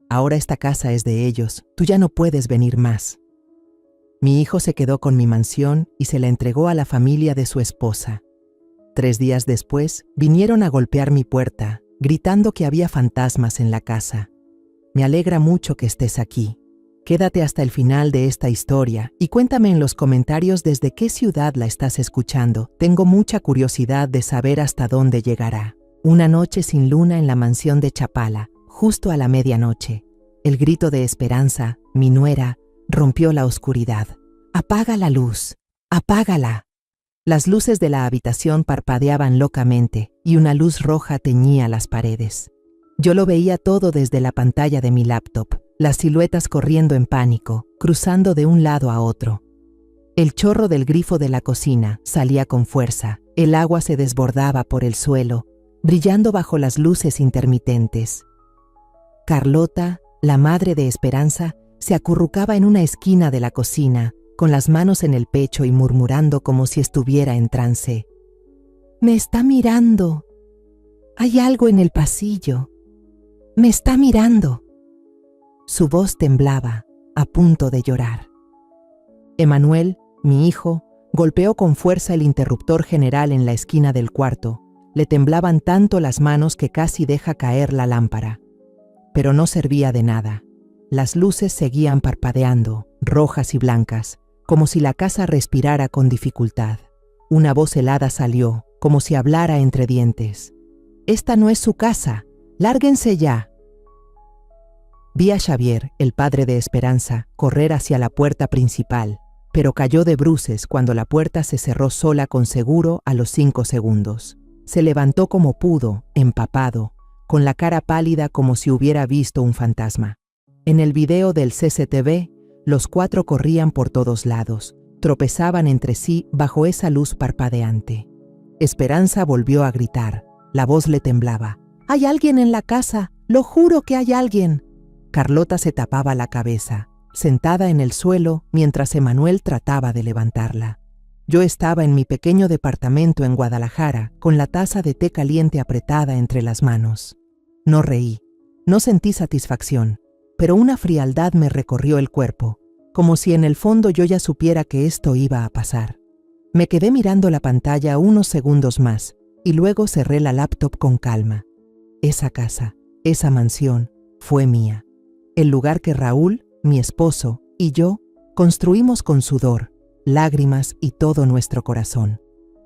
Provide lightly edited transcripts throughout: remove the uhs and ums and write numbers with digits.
Ahora esta casa es de ellos, tú ya no puedes venir más. Mi hijo se quedó con mi mansión y se la entregó a la familia de su esposa. 3 días después, vinieron a golpear mi puerta, gritando que había fantasmas en la casa. Me alegra mucho que estés aquí. Quédate hasta el final de esta historia y cuéntame en los comentarios desde qué ciudad la estás escuchando. Tengo mucha curiosidad de saber hasta dónde llegará. Una noche sin luna en la mansión de Chapala, justo a la medianoche. El grito de Esperanza, mi nuera, rompió la oscuridad. ¡Apaga la luz! ¡Apágala! Las luces de la habitación parpadeaban locamente y una luz roja teñía las paredes. Yo lo veía todo desde la pantalla de mi laptop, las siluetas corriendo en pánico, cruzando de un lado a otro. El chorro del grifo de la cocina salía con fuerza, el agua se desbordaba por el suelo, brillando bajo las luces intermitentes. Carlota, la madre de Esperanza, se acurrucaba en una esquina de la cocina, con las manos en el pecho y murmurando como si estuviera en trance. «Me está mirando. Hay algo en el pasillo. Me está mirando». Su voz temblaba, a punto de llorar. Emanuel, mi hijo, golpeó con fuerza el interruptor general en la esquina del cuarto. Le temblaban tanto las manos que casi deja caer la lámpara. Pero no servía de nada. Las luces seguían parpadeando, rojas y blancas, como si la casa respirara con dificultad. Una voz helada salió, como si hablara entre dientes. «Esta no es su casa. ¡Lárguense ya!». Vi a Xavier, el padre de Esperanza, correr hacia la puerta principal, pero cayó de bruces cuando la puerta se cerró sola con seguro a los 5 segundos. Se levantó como pudo, empapado, con la cara pálida como si hubiera visto un fantasma. En el video del CCTV, los 4 corrían por todos lados, tropezaban entre sí bajo esa luz parpadeante. Esperanza volvió a gritar, la voz le temblaba. «¡Hay alguien en la casa! ¡Lo juro que hay alguien!». Carlota se tapaba la cabeza, sentada en el suelo mientras Emanuel trataba de levantarla. Yo estaba en mi pequeño departamento en Guadalajara, con la taza de té caliente apretada entre las manos. No reí, no sentí satisfacción, pero una frialdad me recorrió el cuerpo, como si en el fondo yo ya supiera que esto iba a pasar. Me quedé mirando la pantalla unos segundos más, y luego cerré la laptop con calma. Esa casa, esa mansión, fue mía. El lugar que Raúl, mi esposo, y yo construimos con sudor, lágrimas y todo nuestro corazón.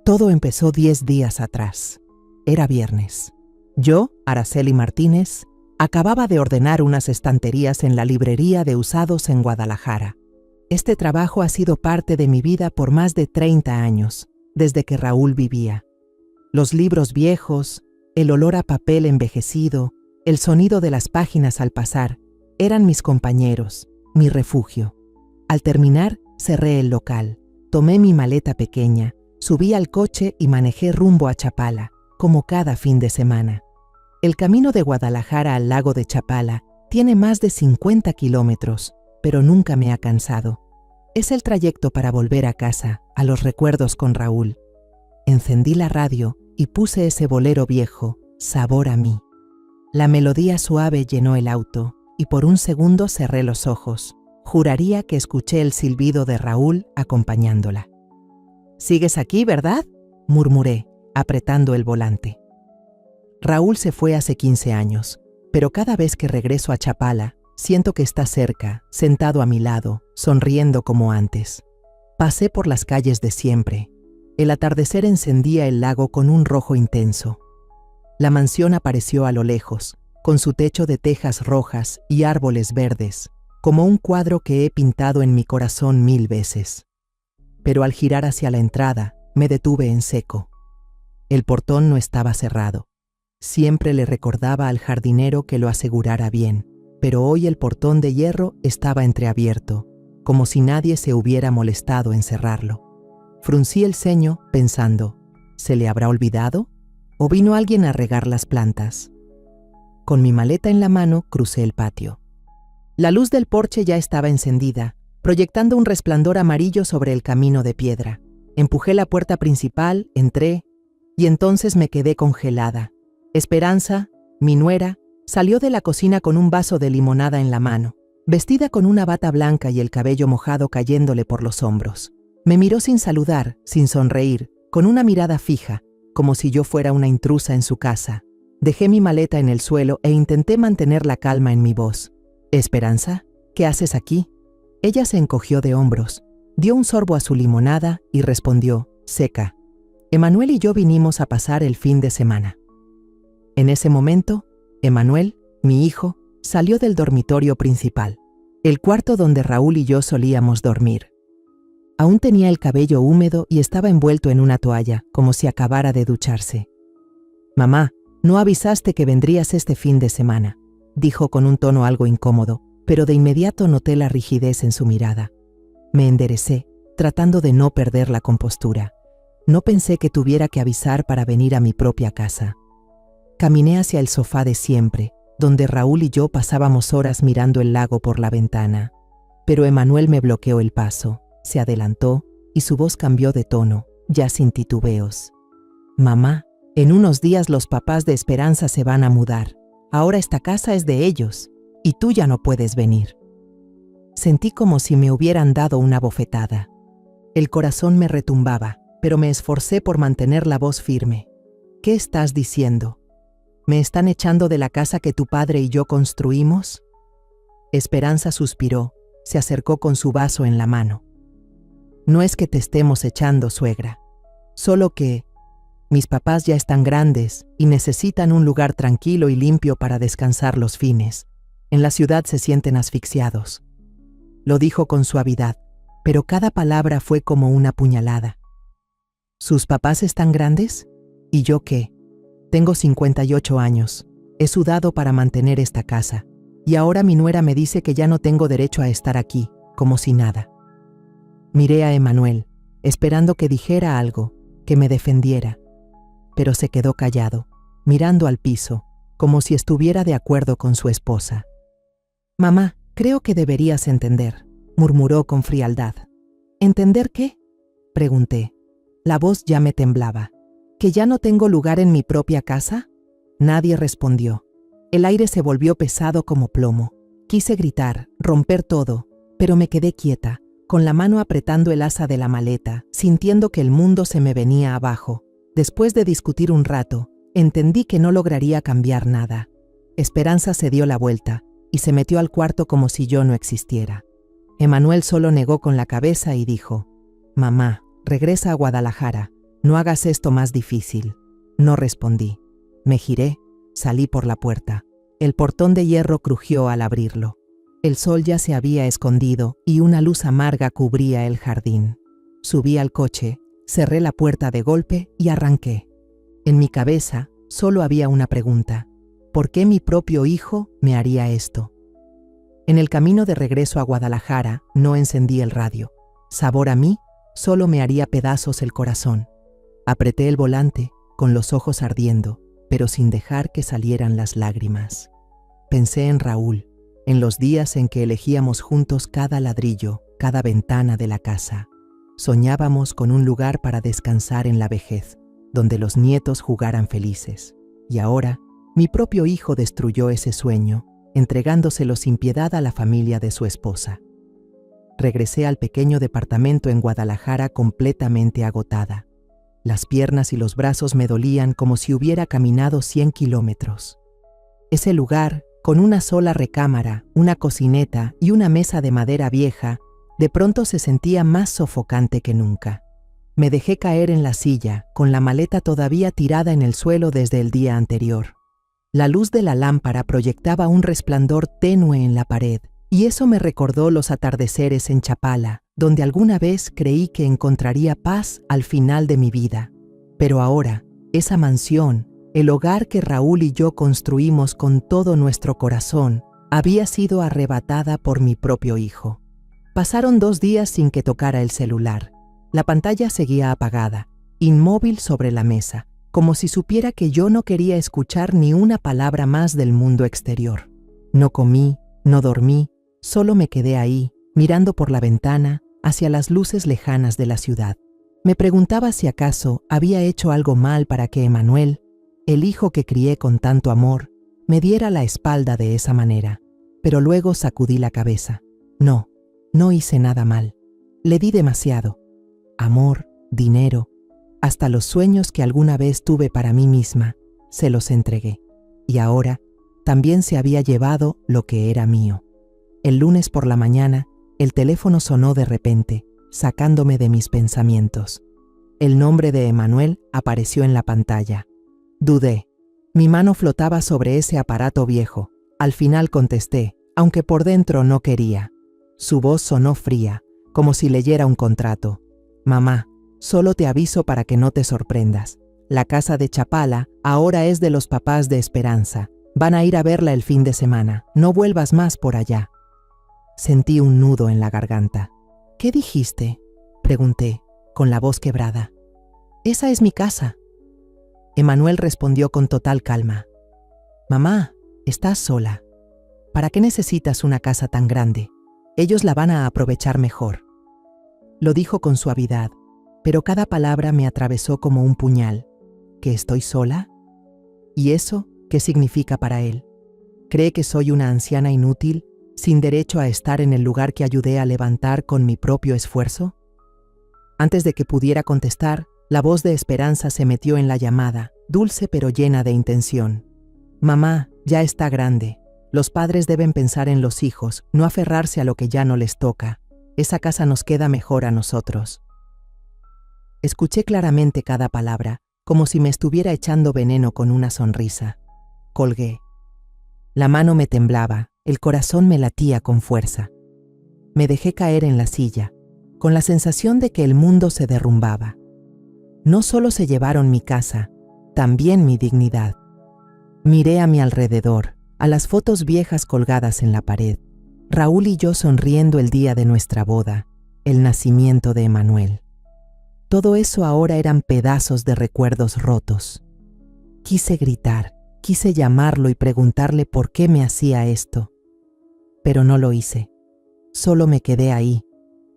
Todo empezó 10 días atrás. Era viernes. Yo, Araceli Martínez, acababa de ordenar unas estanterías en la librería de usados en Guadalajara. Este trabajo ha sido parte de mi vida por más de 30 años, desde que Raúl vivía. Los libros viejos, el olor a papel envejecido, el sonido de las páginas al pasar, eran mis compañeros, mi refugio. Al terminar, cerré el local, tomé mi maleta pequeña, subí al coche y manejé rumbo a Chapala, como cada fin de semana. El camino de Guadalajara al lago de Chapala tiene más de 50 kilómetros, pero nunca me ha cansado. Es el trayecto para volver a casa, a los recuerdos con Raúl. Encendí la radio y puse ese bolero viejo, Sabor a mí. La melodía suave llenó el auto y por un segundo cerré los ojos. Juraría que escuché el silbido de Raúl acompañándola. «¿Sigues aquí, verdad?», murmuré, apretando el volante. Raúl se fue hace 15 años, pero cada vez que regreso a Chapala, siento que está cerca, sentado a mi lado, sonriendo como antes. Pasé por las calles de siempre. El atardecer encendía el lago con un rojo intenso. La mansión apareció a lo lejos, con su techo de tejas rojas y árboles verdes, como un cuadro que he pintado en mi corazón 1000 veces. Pero al girar hacia la entrada, me detuve en seco. El portón no estaba cerrado. Siempre le recordaba al jardinero que lo asegurara bien, pero hoy el portón de hierro estaba entreabierto, como si nadie se hubiera molestado en cerrarlo. Fruncí el ceño pensando, ¿se le habrá olvidado? ¿O vino alguien a regar las plantas? Con mi maleta en la mano, crucé el patio. La luz del porche ya estaba encendida, proyectando un resplandor amarillo sobre el camino de piedra. Empujé la puerta principal, entré, y entonces me quedé congelada. Esperanza, mi nuera, Salió de la cocina con un vaso de limonada en la mano, vestida con una bata blanca y el cabello mojado cayéndole por los hombros. Me miró sin saludar, sin sonreír, con una mirada fija, como si yo fuera una intrusa en su casa. Dejé mi maleta en el suelo e intenté mantener la calma en mi voz. «Esperanza, ¿qué haces aquí?» Ella se encogió de hombros, dio un sorbo a su limonada y respondió, seca: «Emanuel y yo vinimos a pasar el fin de semana». En ese momento, Emanuel, mi hijo, salió del dormitorio principal, el cuarto donde Raúl y yo solíamos dormir. Aún tenía el cabello húmedo y estaba envuelto en una toalla, como si acabara de ducharse. «Mamá, no avisaste que vendrías este fin de semana», dijo con un tono algo incómodo, pero de inmediato noté la rigidez en su mirada. Me enderecé, tratando de no perder la compostura. No pensé que tuviera que avisar para venir a mi propia casa. Caminé hacia el sofá de siempre, donde Raúl y yo pasábamos horas mirando el lago por la ventana. Pero Emanuel me bloqueó el paso, se adelantó y su voz cambió de tono, ya sin titubeos. «Mamá, en unos días los papás de Esperanza se van a mudar. Ahora esta casa es de ellos y tú ya no puedes venir». Sentí como si me hubieran dado una bofetada. El corazón me retumbaba, pero me esforcé por mantener la voz firme. «¿Qué estás diciendo? ¿Me están echando de la casa que tu padre y yo construimos?» Esperanza suspiró, se acercó con su vaso en la mano. «No es que te estemos echando, suegra. Solo que mis papás ya están grandes y necesitan un lugar tranquilo y limpio para descansar los fines. En la ciudad se sienten asfixiados». Lo dijo con suavidad, pero cada palabra fue como una puñalada. ¿Sus papás están grandes? ¿Y yo qué? Tengo 58 años. He sudado para mantener esta casa. Y ahora mi nuera me dice que ya no tengo derecho a estar aquí, como si nada. Miré a Emanuel, esperando que dijera algo, que me defendiera. Pero se quedó callado, mirando al piso, como si estuviera de acuerdo con su esposa. «Mamá, creo que deberías entender», murmuró con frialdad. «¿Entender qué?», pregunté. La voz ya me temblaba. ¿Que ya no tengo lugar en mi propia casa? Nadie respondió. El aire se volvió pesado como plomo. Quise gritar, romper todo, pero me quedé quieta, con la mano apretando el asa de la maleta, sintiendo que el mundo se me venía abajo. Después de discutir un rato, entendí que no lograría cambiar nada. Esperanza se dio la vuelta y se metió al cuarto como si yo no existiera. Emanuel solo negó con la cabeza y dijo: «Mamá, regresa a Guadalajara. No hagas esto más difícil». No respondí. Me giré, salí por la puerta. El portón de hierro crujió al abrirlo. El sol ya se había escondido y una luz amarga cubría el jardín. Subí al coche, cerré la puerta de golpe y arranqué. En mi cabeza solo había una pregunta: ¿por qué mi propio hijo me haría esto? En el camino de regreso a Guadalajara no encendí el radio. Sabor a mí solo me haría pedazos el corazón. Apreté el volante, con los ojos ardiendo, pero sin dejar que salieran las lágrimas. Pensé en Raúl, en los días en que elegíamos juntos cada ladrillo, cada ventana de la casa. Soñábamos con un lugar para descansar en la vejez, donde los nietos jugaran felices. Y ahora, mi propio hijo destruyó ese sueño, entregándoselo sin piedad a la familia de su esposa. Regresé al pequeño departamento en Guadalajara completamente agotada. Las piernas y los brazos me dolían como si hubiera caminado 100 kilómetros. Ese lugar, con una sola recámara, una cocineta y una mesa de madera vieja, de pronto se sentía más sofocante que nunca. Me dejé caer en la silla, con la maleta todavía tirada en el suelo desde el día anterior. La luz de la lámpara proyectaba un resplandor tenue en la pared, y eso me recordó los atardeceres en Chapala, donde alguna vez creí que encontraría paz al final de mi vida. Pero ahora, esa mansión, el hogar que Raúl y yo construimos con todo nuestro corazón, había sido arrebatada por mi propio hijo. Pasaron 2 días sin que tocara el celular. La pantalla seguía apagada, inmóvil sobre la mesa, como si supiera que yo no quería escuchar ni una palabra más del mundo exterior. No comí, no dormí, solo me quedé ahí, mirando por la ventana hacia las luces lejanas de la ciudad. Me preguntaba si acaso había hecho algo mal para que Emanuel, el hijo que crié con tanto amor, me diera la espalda de esa manera, pero luego sacudí la cabeza. No hice nada mal. Le di demasiado. Amor, dinero, hasta los sueños que alguna vez tuve para mí misma, se los entregué. Y ahora también se había llevado lo que era mío. El lunes por la mañana, el teléfono sonó de repente, sacándome de mis pensamientos. El nombre de Emanuel apareció en la pantalla. Dudé. Mi mano flotaba sobre ese aparato viejo. Al final contesté, aunque por dentro no quería. Su voz sonó fría, como si leyera un contrato. Mamá, solo te aviso para que no te sorprendas. La casa de Chapala ahora es de los papás de Esperanza. Van a ir a verla el fin de semana. No vuelvas más por allá. Sentí un nudo en la garganta. ¿Qué dijiste?, pregunté, con la voz quebrada. Esa es mi casa. Emanuel respondió con total calma. Mamá, estás sola. ¿Para qué necesitas una casa tan grande? Ellos la van a aprovechar mejor. Lo dijo con suavidad, pero cada palabra me atravesó como un puñal. ¿Que estoy sola? ¿Y eso qué significa para él? ¿Cree que soy una anciana inútil, sin derecho a estar en el lugar que ayudé a levantar con mi propio esfuerzo? Antes de que pudiera contestar, la voz de Esperanza se metió en la llamada, dulce pero llena de intención. Mamá, ya está grande. Los padres deben pensar en los hijos, no aferrarse a lo que ya no les toca. Esa casa nos queda mejor a nosotros. Escuché claramente cada palabra, como si me estuviera echando veneno con una sonrisa. Colgué. La mano me temblaba, el corazón me latía con fuerza. Me dejé caer en la silla, con la sensación de que el mundo se derrumbaba. No solo se llevaron mi casa, también mi dignidad. Miré a mi alrededor, a las fotos viejas colgadas en la pared. Raúl y yo sonriendo el día de nuestra boda, el nacimiento de Emanuel. Todo eso ahora eran pedazos de recuerdos rotos. Quise gritar, quise llamarlo y preguntarle por qué me hacía esto. Pero no lo hice. Solo me quedé ahí,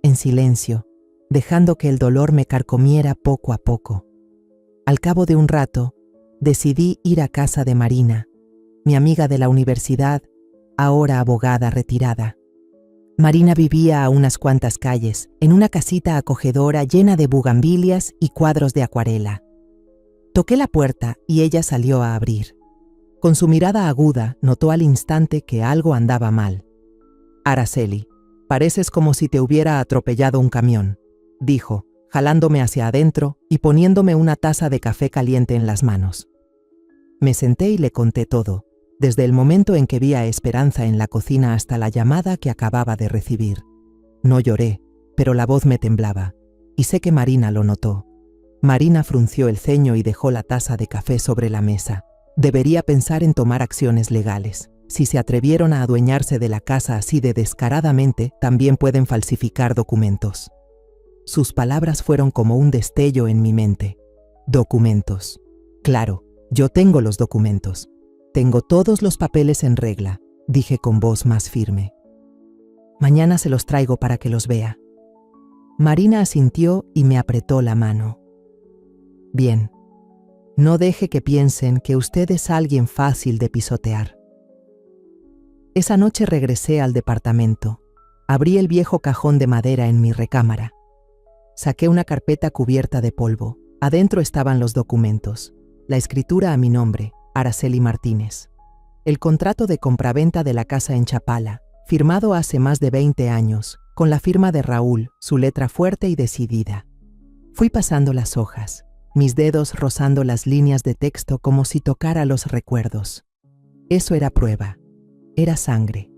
en silencio, dejando que el dolor me carcomiera poco a poco. Al cabo de un rato, decidí ir a casa de Marina, mi amiga de la universidad, ahora abogada retirada. Marina vivía a unas cuantas calles, en una casita acogedora llena de bugambilias y cuadros de acuarela. Toqué la puerta y ella salió a abrir. Con su mirada aguda, notó al instante que algo andaba mal. «Araceli, pareces como si te hubiera atropellado un camión», dijo, jalándome hacia adentro y poniéndome una taza de café caliente en las manos. Me senté y le conté todo, desde el momento en que vi a Esperanza en la cocina hasta la llamada que acababa de recibir. No lloré, pero la voz me temblaba, y sé que Marina lo notó. Marina frunció el ceño y dejó la taza de café sobre la mesa. Debería pensar en tomar acciones legales. Si se atrevieron a adueñarse de la casa así de descaradamente, también pueden falsificar documentos. Sus palabras fueron como un destello en mi mente. Documentos. Claro, yo tengo los documentos. Tengo todos los papeles en regla, dije con voz más firme. Mañana se los traigo para que los vea. Marina asintió y me apretó la mano. Bien. No deje que piensen que usted es alguien fácil de pisotear. Esa noche regresé al departamento. Abrí el viejo cajón de madera en mi recámara. Saqué una carpeta cubierta de polvo. Adentro estaban los documentos. La escritura a mi nombre, Araceli Martínez. El contrato de compraventa de la casa en Chapala, firmado hace más de 20 años, con la firma de Raúl, su letra fuerte y decidida. Fui pasando las hojas, mis dedos rozando las líneas de texto como si tocara los recuerdos. Eso era prueba. Era sangre.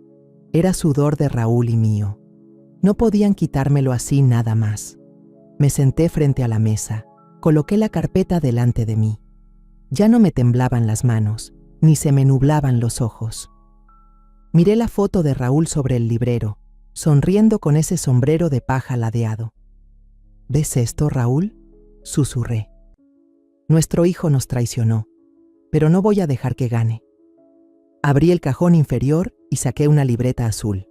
Era sudor de Raúl y mío. No podían quitármelo así nada más. Me senté frente a la mesa. Coloqué la carpeta delante de mí. Ya no me temblaban las manos, ni se me nublaban los ojos. Miré la foto de Raúl sobre el librero, sonriendo con ese sombrero de paja ladeado. ¿Ves esto, Raúl?, susurré. Nuestro hijo nos traicionó, pero no voy a dejar que gane. Abrí el cajón inferior y saqué una libreta azul.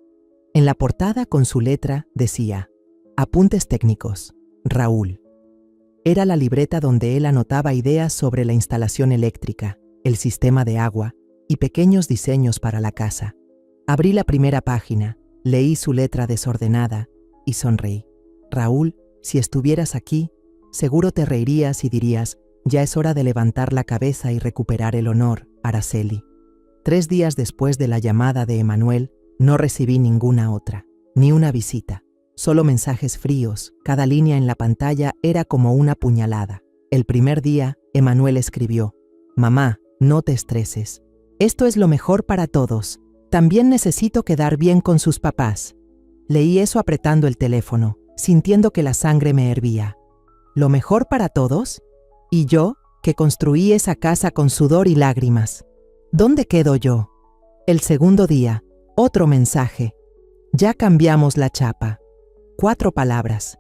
En la portada, con su letra, decía: Apuntes técnicos, Raúl. Era la libreta donde él anotaba ideas sobre la instalación eléctrica, el sistema de agua, y pequeños diseños para la casa. Abrí la primera página, leí su letra desordenada y sonreí. Raúl, si estuvieras aquí, seguro te reirías y dirías, ya es hora de levantar la cabeza y recuperar el honor, Araceli. 3 días después de la llamada de Emanuel, no recibí ninguna otra, ni una visita, solo mensajes fríos. Cada línea en la pantalla era como una puñalada. El primer día, Emanuel escribió, «Mamá, no te estreses. Esto es lo mejor para todos. También necesito quedar bien con sus papás». Leí eso apretando el teléfono, sintiendo que la sangre me hervía. ¿Lo mejor para todos? ¿Y yo, que construí esa casa con sudor y lágrimas? ¿Dónde quedo yo? El segundo día, otro mensaje. «Ya cambiamos la chapa». 4 palabras,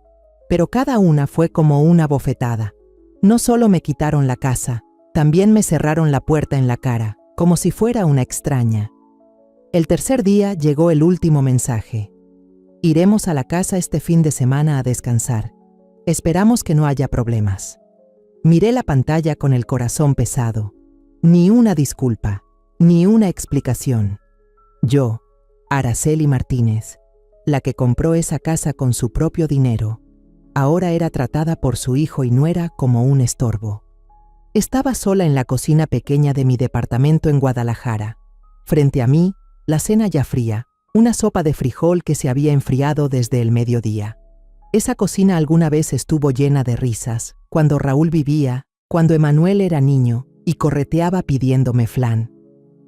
pero cada una fue como una bofetada. No solo me quitaron la casa, también me cerraron la puerta en la cara, como si fuera una extraña. El tercer día llegó el último mensaje. «Iremos a la casa este fin de semana a descansar. Esperamos que no haya problemas». Miré la pantalla con el corazón pesado. Ni una disculpa, ni una explicación. Yo, Araceli Martínez, la que compró esa casa con su propio dinero, ahora era tratada por su hijo y nuera como un estorbo. Estaba sola en la cocina pequeña de mi departamento en Guadalajara. Frente a mí, la cena ya fría, una sopa de frijol que se había enfriado desde el mediodía. Esa cocina alguna vez estuvo llena de risas, cuando Raúl vivía, cuando Emanuel era niño y correteaba pidiéndome flan.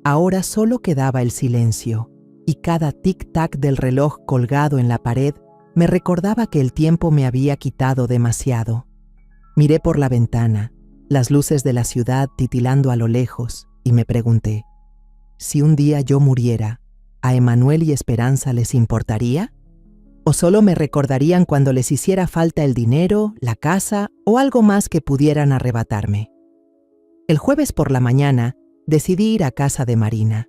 Ahora solo quedaba el silencio, y cada tic-tac del reloj colgado en la pared me recordaba que el tiempo me había quitado demasiado. Miré por la ventana, las luces de la ciudad titilando a lo lejos, y me pregunté, ¿si un día yo muriera, a Emanuel y Esperanza les importaría? ¿O solo me recordarían cuando les hiciera falta el dinero, la casa o algo más que pudieran arrebatarme? El jueves por la mañana decidí ir a casa de Marina.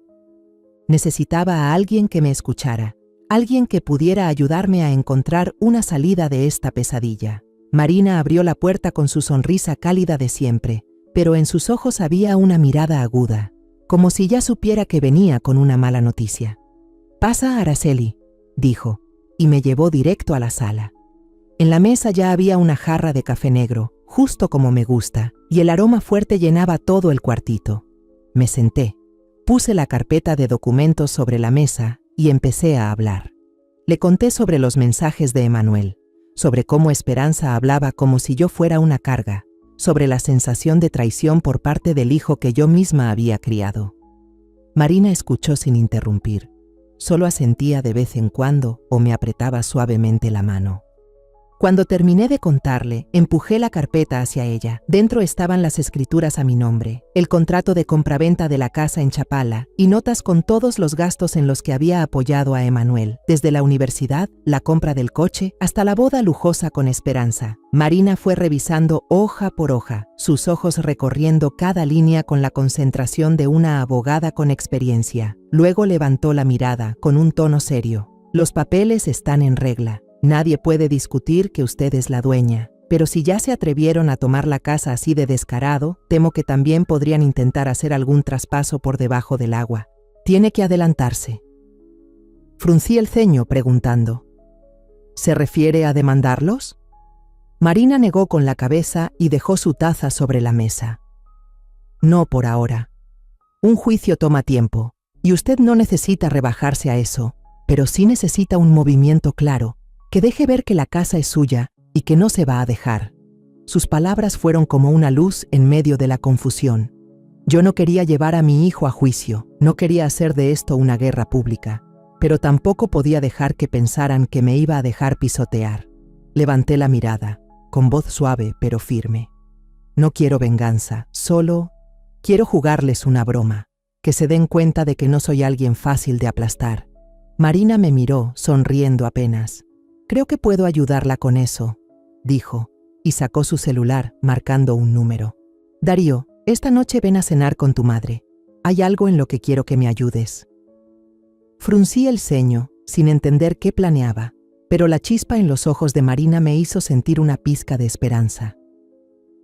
Necesitaba a alguien que me escuchara, alguien que pudiera ayudarme a encontrar una salida de esta pesadilla. Marina abrió la puerta con su sonrisa cálida de siempre, pero en sus ojos había una mirada aguda, como si ya supiera que venía con una mala noticia. «Pasa, Araceli», dijo, y me llevó directo a la sala. En la mesa ya había una jarra de café negro, justo como me gusta, y el aroma fuerte llenaba todo el cuartito. Me senté, puse la carpeta de documentos sobre la mesa y empecé a hablar. Le conté sobre los mensajes de Emanuel, sobre cómo Esperanza hablaba como si yo fuera una carga, sobre la sensación de traición por parte del hijo que yo misma había criado. Marina escuchó sin interrumpir, solo asentía de vez en cuando o me apretaba suavemente la mano. Cuando terminé de contarle, empujé la carpeta hacia ella. Dentro estaban las escrituras a mi nombre, el contrato de compraventa de la casa en Chapala y notas con todos los gastos en los que había apoyado a Emanuel, desde la universidad, la compra del coche, hasta la boda lujosa con Esperanza. Marina fue revisando hoja por hoja, sus ojos recorriendo cada línea con la concentración de una abogada con experiencia. Luego levantó la mirada con un tono serio. «Los papeles están en regla. Nadie puede discutir que usted es la dueña, pero si ya se atrevieron a tomar la casa así de descarado, temo que también podrían intentar hacer algún traspaso por debajo del agua. Tiene que adelantarse». Fruncí el ceño preguntando, «¿Se refiere a demandarlos?». Marina negó con la cabeza y dejó su taza sobre la mesa. «No por ahora. Un juicio toma tiempo, y usted no necesita rebajarse a eso, pero sí necesita un movimiento claro, que deje ver que la casa es suya y que no se va a dejar». Sus palabras fueron como una luz en medio de la confusión. Yo no quería llevar a mi hijo a juicio, no quería hacer de esto una guerra pública, pero tampoco podía dejar que pensaran que me iba a dejar pisotear. Levanté la mirada, con voz suave pero firme. «No quiero venganza, solo quiero jugarles una broma, que se den cuenta de que no soy alguien fácil de aplastar». Marina me miró, sonriendo apenas. «Creo que puedo ayudarla con eso», dijo, y sacó su celular, marcando un número. «Darío, esta noche ven a cenar con tu madre. Hay algo en lo que quiero que me ayudes». Fruncí el ceño, sin entender qué planeaba, pero la chispa en los ojos de Marina me hizo sentir una pizca de esperanza.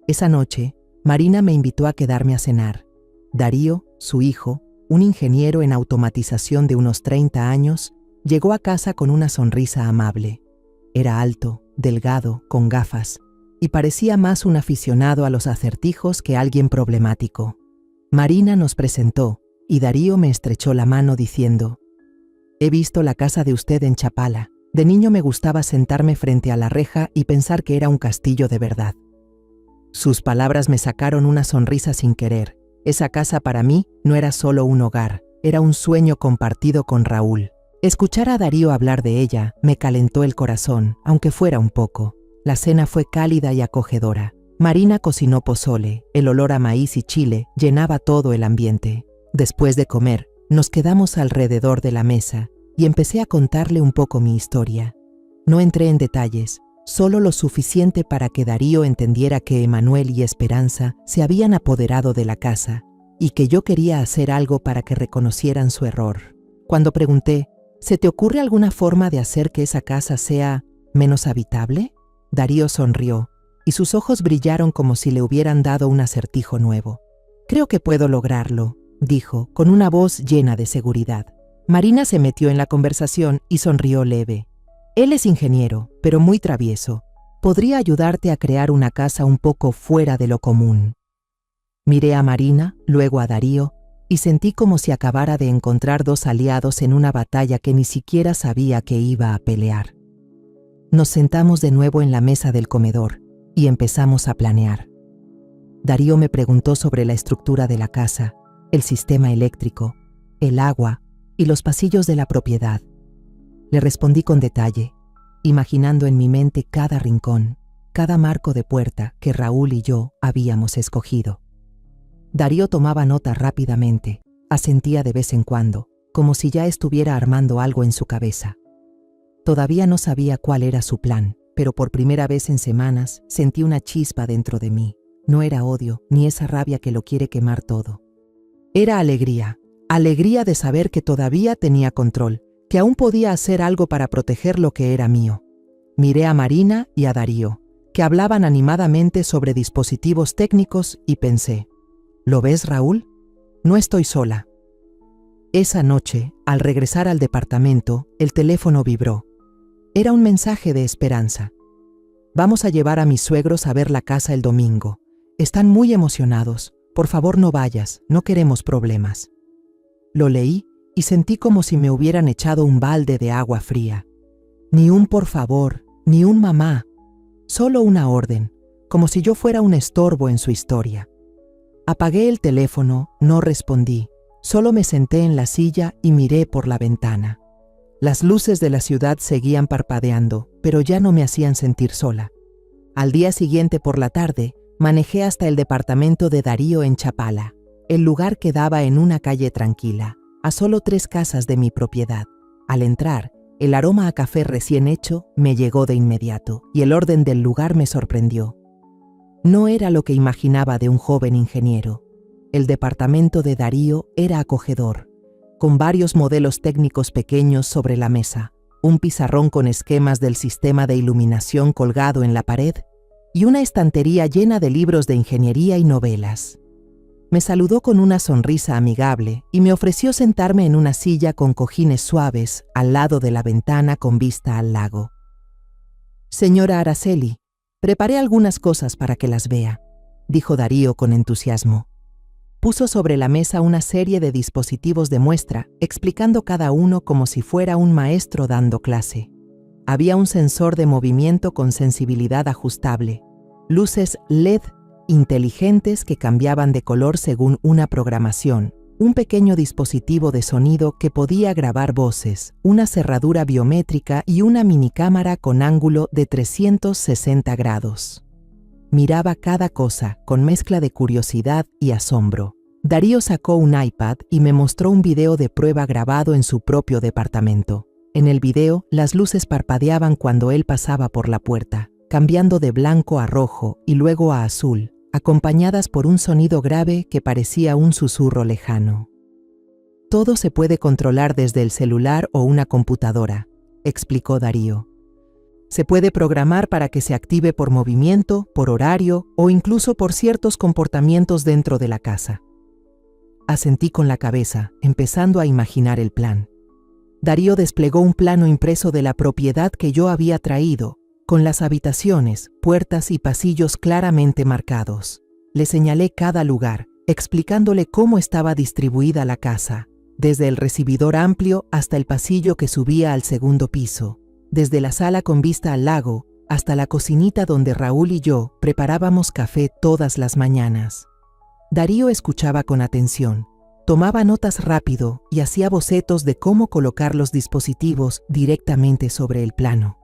Esa noche, Marina me invitó a quedarme a cenar. Darío, su hijo, un ingeniero en automatización de unos 30 años, llegó a casa con una sonrisa amable. Era alto, delgado, con gafas, y parecía más un aficionado a los acertijos que alguien problemático. Marina nos presentó, y Darío me estrechó la mano diciendo: «He visto la casa de usted en Chapala. De niño me gustaba sentarme frente a la reja y pensar que era un castillo de verdad». Sus palabras me sacaron una sonrisa sin querer. Esa casa para mí no era solo un hogar, era un sueño compartido con Raúl. Escuchar a Darío hablar de ella me calentó el corazón, aunque fuera un poco. La cena fue cálida y acogedora. Marina cocinó pozole, el olor a maíz y chile llenaba todo el ambiente. Después de comer, nos quedamos alrededor de la mesa y empecé a contarle un poco mi historia. No entré en detalles, solo lo suficiente para que Darío entendiera que Emanuel y Esperanza se habían apoderado de la casa y que yo quería hacer algo para que reconocieran su error. Cuando pregunté: «¿Se te ocurre alguna forma de hacer que esa casa sea menos habitable?», Darío sonrió y sus ojos brillaron como si le hubieran dado un acertijo nuevo. «Creo que puedo lograrlo», dijo, con una voz llena de seguridad. Marina se metió en la conversación y sonrió leve. «Él es ingeniero, pero muy travieso. Podría ayudarte a crear una casa un poco fuera de lo común». Miré a Marina, luego a Darío, y sentí como si acabara de encontrar dos aliados en una batalla que ni siquiera sabía que iba a pelear. Nos sentamos de nuevo en la mesa del comedor y empezamos a planear. Darío me preguntó sobre la estructura de la casa, el sistema eléctrico, el agua y los pasillos de la propiedad. Le respondí con detalle, imaginando en mi mente cada rincón, cada marco de puerta que Raúl y yo habíamos escogido. Darío tomaba nota rápidamente, asentía de vez en cuando, como si ya estuviera armando algo en su cabeza. Todavía no sabía cuál era su plan, pero por primera vez en semanas sentí una chispa dentro de mí. No era odio, ni esa rabia que lo quiere quemar todo. Era alegría, alegría de saber que todavía tenía control, que aún podía hacer algo para proteger lo que era mío. Miré a Marina y a Darío, que hablaban animadamente sobre dispositivos técnicos, y pensé: ¿lo ves, Raúl? No estoy sola. Esa noche, al regresar al departamento, el teléfono vibró. Era un mensaje de Esperanza. «Vamos a llevar a mis suegros a ver la casa el domingo. Están muy emocionados. Por favor, no vayas, no queremos problemas». Lo leí y sentí como si me hubieran echado un balde de agua fría. Ni un por favor, ni un mamá. Solo una orden, como si yo fuera un estorbo en su historia. Apagué el teléfono, no respondí. Solo me senté en la silla y miré por la ventana. Las luces de la ciudad seguían parpadeando, pero ya no me hacían sentir sola. Al día siguiente por la tarde, manejé hasta el departamento de Darío en Chapala. El lugar quedaba en una calle tranquila, a solo 3 casas de mi propiedad. Al entrar, el aroma a café recién hecho me llegó de inmediato, y el orden del lugar me sorprendió. No era lo que imaginaba de un joven ingeniero. El departamento de Darío era acogedor, con varios modelos técnicos pequeños sobre la mesa, un pizarrón con esquemas del sistema de iluminación colgado en la pared y una estantería llena de libros de ingeniería y novelas. Me saludó con una sonrisa amigable y me ofreció sentarme en una silla con cojines suaves al lado de la ventana con vista al lago. «Señora Araceli, preparé algunas cosas para que las vea», dijo Darío con entusiasmo. Puso sobre la mesa una serie de dispositivos de muestra, explicando cada uno como si fuera un maestro dando clase. Había un sensor de movimiento con sensibilidad ajustable, luces LED inteligentes que cambiaban de color según una programación, un pequeño dispositivo de sonido que podía grabar voces, una cerradura biométrica y una minicámara con ángulo de 360 grados. Miraba cada cosa con mezcla de curiosidad y asombro. Darío sacó un iPad y me mostró un video de prueba grabado en su propio departamento. En el video, las luces parpadeaban cuando él pasaba por la puerta, cambiando de blanco a rojo y luego a azul, acompañadas por un sonido grave que parecía un susurro lejano. «Todo se puede controlar desde el celular o una computadora», explicó Darío. «Se puede programar para que se active por movimiento, por horario o incluso por ciertos comportamientos dentro de la casa». Asentí con la cabeza, empezando a imaginar el plan. Darío desplegó un plano impreso de la propiedad que yo había traído, con las habitaciones, puertas y pasillos claramente marcados. Le señalé cada lugar, explicándole cómo estaba distribuida la casa, desde el recibidor amplio hasta el pasillo que subía al segundo piso, desde la sala con vista al lago hasta la cocinita donde Raúl y yo preparábamos café todas las mañanas. Darío escuchaba con atención, tomaba notas rápido y hacía bocetos de cómo colocar los dispositivos directamente sobre el plano.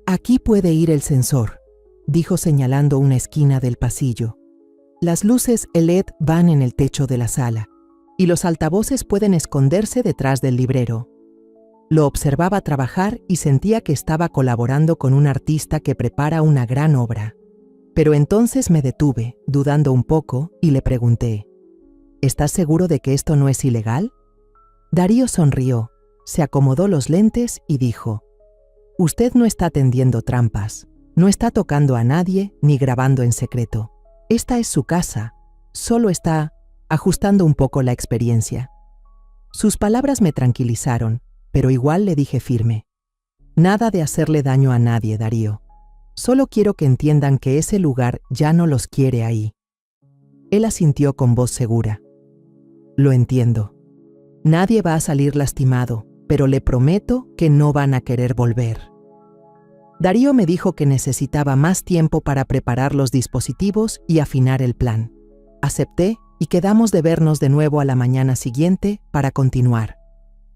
«Aquí puede ir el sensor», dijo señalando una esquina del pasillo. «Las luces LED van en el techo de la sala, y los altavoces pueden esconderse detrás del librero». Lo observaba trabajar y sentía que estaba colaborando con un artista que prepara una gran obra. Pero entonces me detuve, dudando un poco, y le pregunté, «¿Estás seguro de que esto no es ilegal?» Darío sonrió, se acomodó los lentes y dijo, «Usted no está tendiendo trampas, no está tocando a nadie ni grabando en secreto. Esta es su casa, solo está ajustando un poco la experiencia». Sus palabras me tranquilizaron, pero igual le dije firme, «Nada de hacerle daño a nadie, Darío. Solo quiero que entiendan que ese lugar ya no los quiere ahí». Él asintió con voz segura. «Lo entiendo. Nadie va a salir lastimado, pero le prometo que no van a querer volver». Darío me dijo que necesitaba más tiempo para preparar los dispositivos y afinar el plan. Acepté y quedamos de vernos de nuevo a la mañana siguiente para continuar.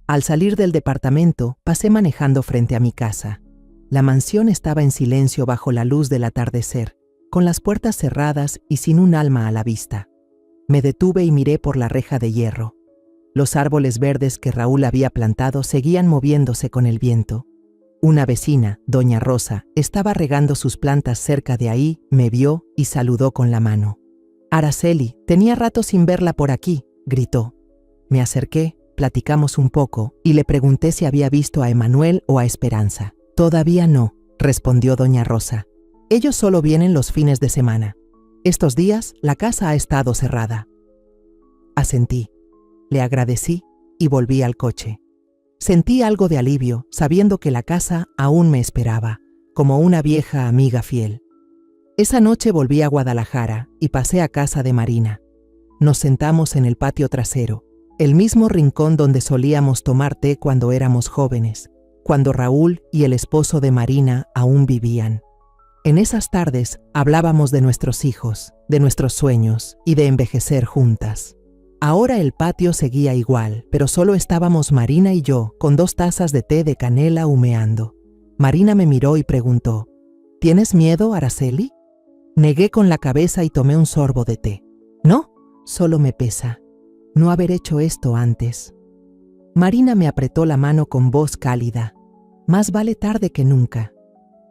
Al salir del departamento, pasé manejando frente a mi casa. La mansión estaba en silencio bajo la luz del atardecer, con las puertas cerradas y sin un alma a la vista. Me detuve y miré por la reja de hierro. Los árboles verdes que Raúl había plantado seguían moviéndose con el viento. Una vecina, doña Rosa, estaba regando sus plantas cerca de ahí, me vio y saludó con la mano. «Araceli, tenía rato sin verla por aquí», gritó. Me acerqué, platicamos un poco y le pregunté si había visto a Emanuel o a Esperanza. «Todavía no», respondió doña Rosa. «Ellos solo vienen los fines de semana. Estos días la casa ha estado cerrada». Asentí, le agradecí y volví al coche. Sentí algo de alivio, sabiendo que la casa aún me esperaba, como una vieja amiga fiel. Esa noche volví a Guadalajara y pasé a casa de Marina. Nos sentamos en el patio trasero, el mismo rincón donde solíamos tomar té cuando éramos jóvenes, cuando Raúl y el esposo de Marina aún vivían. En esas tardes hablábamos de nuestros hijos, de nuestros sueños y de envejecer juntas. Ahora el patio seguía igual, pero solo estábamos Marina y yo, con 2 tazas de té de canela humeando. Marina me miró y preguntó, «¿Tienes miedo, Araceli?» Negué con la cabeza y tomé un sorbo de té. «No, solo me pesa no haber hecho esto antes». Marina me apretó la mano con voz cálida. «Más vale tarde que nunca».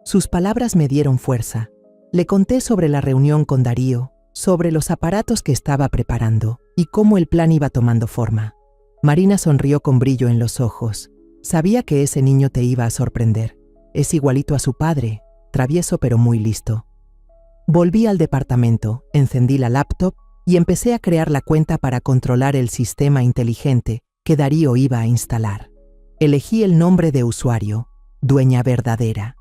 Sus palabras me dieron fuerza. Le conté sobre la reunión con Darío, sobre los aparatos que estaba preparando y cómo el plan iba tomando forma. Marina sonrió con brillo en los ojos. «Sabía que ese niño te iba a sorprender. Es igualito a su padre, travieso pero muy listo». Volví al departamento, encendí la laptop y empecé a crear la cuenta para controlar el sistema inteligente que Darío iba a instalar. Elegí el nombre de usuario, Dueña Verdadera.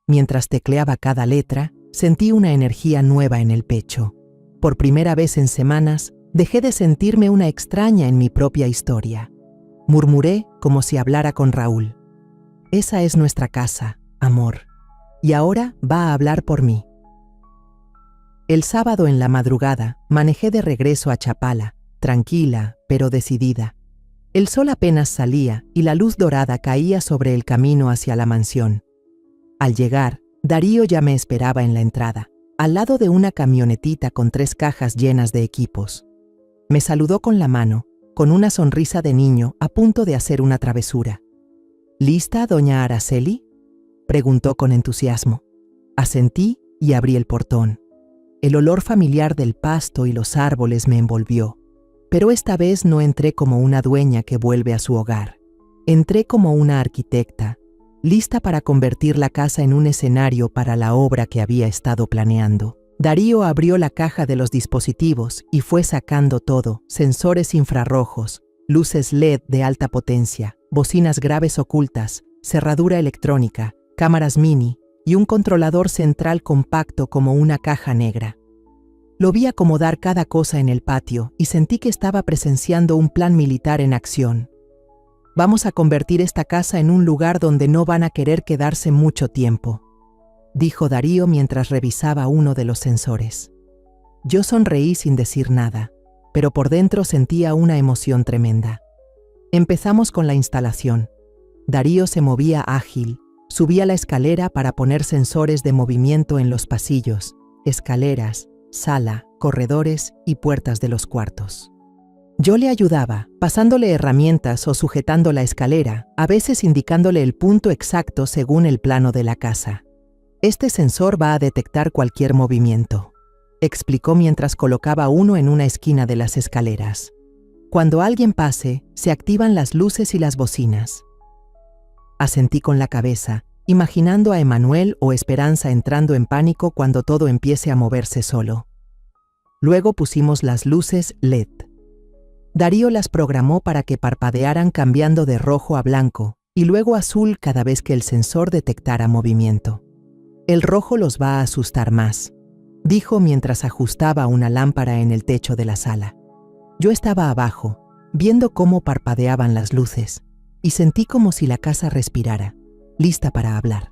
Mientras tecleaba cada letra, sentí una energía nueva en el pecho. Por primera vez en semanas, dejé de sentirme una extraña en mi propia historia. Murmuré como si hablara con Raúl. «Esa es nuestra casa, amor. Y ahora va a hablar por mí». El sábado en la madrugada manejé de regreso a Chapala, tranquila pero decidida. El sol apenas salía y la luz dorada caía sobre el camino hacia la mansión. Al llegar, Darío ya me esperaba en la entrada, al lado de una camionetita con 3 cajas llenas de equipos. Me saludó con la mano, con una sonrisa de niño a punto de hacer una travesura. «¿Lista, doña Araceli?», preguntó con entusiasmo. Asentí y abrí el portón. El olor familiar del pasto y los árboles me envolvió, pero esta vez no entré como una dueña que vuelve a su hogar. Entré como una arquitecta, lista para convertir la casa en un escenario para la obra que había estado planeando. Darío abrió la caja de los dispositivos y fue sacando todo: sensores infrarrojos, luces LED de alta potencia, bocinas graves ocultas, cerradura electrónica, cámaras mini y un controlador central compacto como una caja negra. Lo vi acomodar cada cosa en el patio y sentí que estaba presenciando un plan militar en acción. Vamos a convertir esta casa en un lugar donde no van a querer quedarse mucho tiempo, dijo Darío mientras revisaba uno de los sensores. Yo sonreí sin decir nada, pero por dentro sentía una emoción tremenda. Empezamos con la instalación. Darío se movía ágil, subía la escalera para poner sensores de movimiento en los pasillos, escaleras, sala, corredores y puertas de los cuartos. Yo le ayudaba, pasándole herramientas o sujetando la escalera, a veces indicándole el punto exacto según el plano de la casa. Este sensor va a detectar cualquier movimiento, explicó mientras colocaba uno en una esquina de las escaleras. Cuando alguien pase, se activan las luces y las bocinas. Asentí con la cabeza, imaginando a Emanuel o Esperanza entrando en pánico cuando todo empiece a moverse solo. Luego pusimos las luces LED. Darío las programó para que parpadearan cambiando de rojo a blanco y luego azul cada vez que el sensor detectara movimiento. El rojo los va a asustar más, dijo mientras ajustaba una lámpara en el techo de la sala. Yo estaba abajo, viendo cómo parpadeaban las luces, y sentí como si la casa respirara, lista para hablar.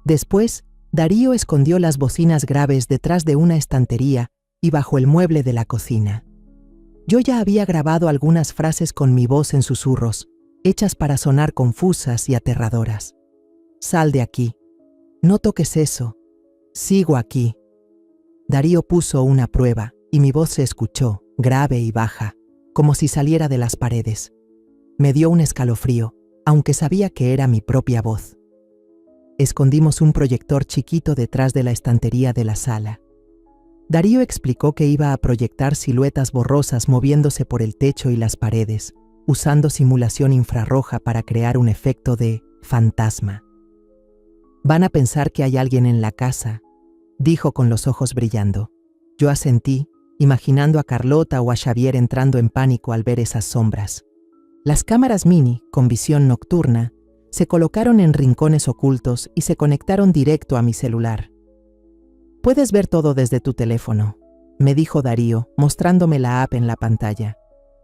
Después, Darío escondió las bocinas graves detrás de una estantería y bajo el mueble de la cocina. Yo ya había grabado algunas frases con mi voz en susurros, hechas para sonar confusas y aterradoras. Sal de aquí. No toques eso. Sigo aquí. Darío puso una prueba y mi voz se escuchó, grave y baja, como si saliera de las paredes. Me dio un escalofrío, aunque sabía que era mi propia voz. Escondimos un proyector chiquito detrás de la estantería de la sala. Darío explicó que iba a proyectar siluetas borrosas moviéndose por el techo y las paredes, usando simulación infrarroja para crear un efecto de fantasma. Van a pensar que hay alguien en la casa, dijo con los ojos brillando. Yo asentí, imaginando a Carlota o a Xavier entrando en pánico al ver esas sombras. Las cámaras mini, con visión nocturna, se colocaron en rincones ocultos y se conectaron directo a mi celular. Puedes ver todo desde tu teléfono, me dijo Darío, mostrándome la app en la pantalla.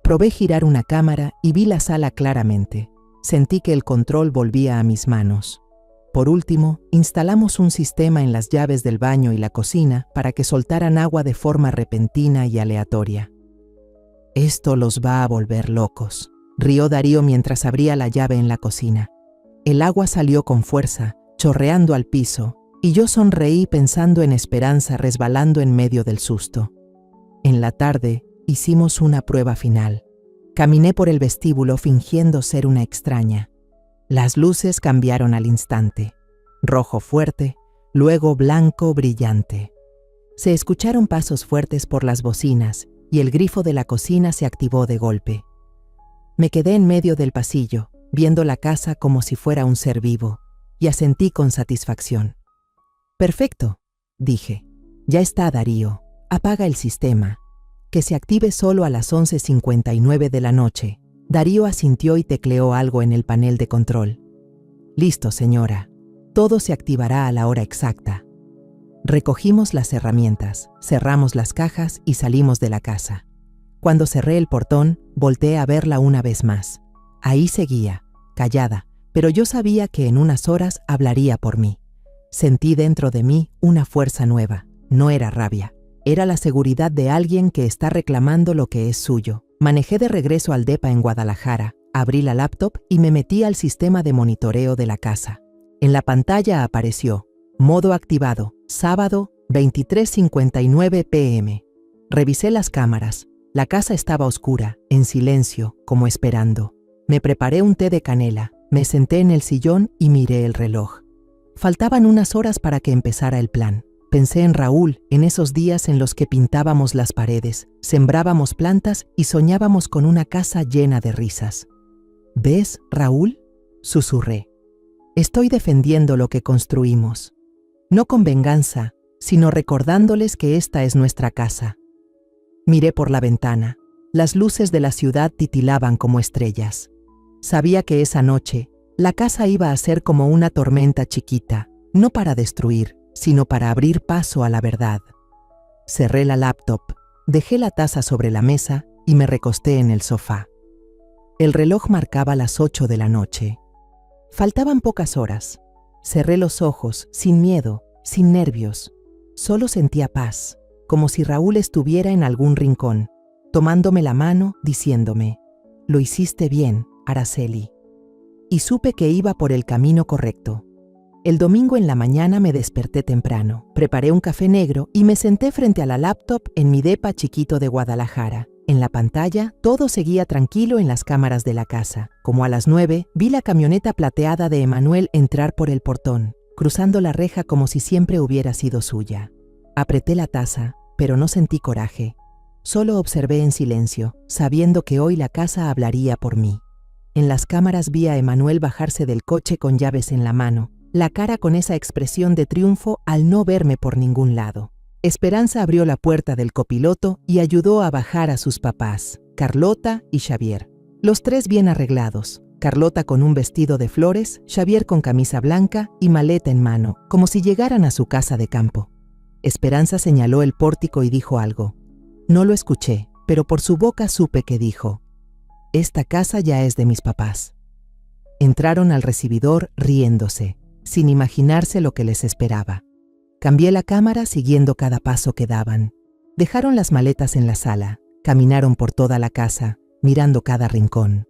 Probé girar una cámara y vi la sala claramente. Sentí que el control volvía a mis manos. Por último, instalamos un sistema en las llaves del baño y la cocina para que soltaran agua de forma repentina y aleatoria. Esto los va a volver locos, rió Darío mientras abría la llave en la cocina. El agua salió con fuerza, chorreando al piso, y yo sonreí pensando en Esperanza resbalando en medio del susto. En la tarde, hicimos una prueba final. Caminé por el vestíbulo fingiendo ser una extraña. Las luces cambiaron al instante. Rojo fuerte, luego blanco brillante. Se escucharon pasos fuertes por las bocinas y el grifo de la cocina se activó de golpe. Me quedé en medio del pasillo, viendo la casa como si fuera un ser vivo, y asentí con satisfacción. Perfecto, dije. Ya está, Darío. Apaga el sistema. Que se active solo a las 11:59 de la noche. Darío asintió y tecleó algo en el panel de control. Listo, señora. Todo se activará a la hora exacta. Recogimos las herramientas, cerramos las cajas y salimos de la casa. Cuando cerré el portón, volteé a verla una vez más. Ahí seguía, callada, pero yo sabía que en unas horas hablaría por mí. Sentí dentro de mí una fuerza nueva. No era rabia, era la seguridad de alguien que está reclamando lo que es suyo. Manejé de regreso al depa en Guadalajara, abrí la laptop y me metí al sistema de monitoreo de la casa. En la pantalla apareció: modo activado, sábado, 23:59 p.m. Revisé las cámaras. La casa estaba oscura, en silencio, como esperando. Me preparé un té de canela, me senté en el sillón y miré el reloj. Faltaban unas horas para que empezara el plan. Pensé en Raúl, en esos días en los que pintábamos las paredes, sembrábamos plantas y soñábamos con una casa llena de risas. ¿Ves, Raúl?, susurré. Estoy defendiendo lo que construimos. No con venganza, sino recordándoles que esta es nuestra casa. Miré por la ventana. Las luces de la ciudad titilaban como estrellas. Sabía que esa noche, la casa iba a ser como una tormenta chiquita, no para destruir, sino para abrir paso a la verdad. Cerré la laptop, dejé la taza sobre la mesa y me recosté en el sofá. El reloj marcaba las 8 de la noche. Faltaban pocas horas. Cerré los ojos, sin miedo, sin nervios. Solo sentía paz, como si Raúl estuviera en algún rincón, tomándome la mano, diciéndome: «Lo hiciste bien, Araceli». Y supe que iba por el camino correcto. El domingo en la mañana me desperté temprano, preparé un café negro y me senté frente a la laptop en mi depa chiquito de Guadalajara. En la pantalla, todo seguía tranquilo en las cámaras de la casa. Como a las 9, vi la camioneta plateada de Emanuel entrar por el portón, cruzando la reja como si siempre hubiera sido suya. Apreté la taza, pero no sentí coraje. Solo observé en silencio, sabiendo que hoy la casa hablaría por mí. En las cámaras vi a Emanuel bajarse del coche con llaves en la mano, la cara con esa expresión de triunfo al no verme por ningún lado. Esperanza abrió la puerta del copiloto y ayudó a bajar a sus papás, Carlota y Xavier. Los tres bien arreglados, Carlota con un vestido de flores, Xavier con camisa blanca y maleta en mano, como si llegaran a su casa de campo. Esperanza señaló el pórtico y dijo algo. No lo escuché, pero por su boca supe que dijo: «Esta casa ya es de mis papás». Entraron al recibidor riéndose, sin imaginarse lo que les esperaba. Cambié la cámara siguiendo cada paso que daban. Dejaron las maletas en la sala, caminaron por toda la casa, mirando cada rincón.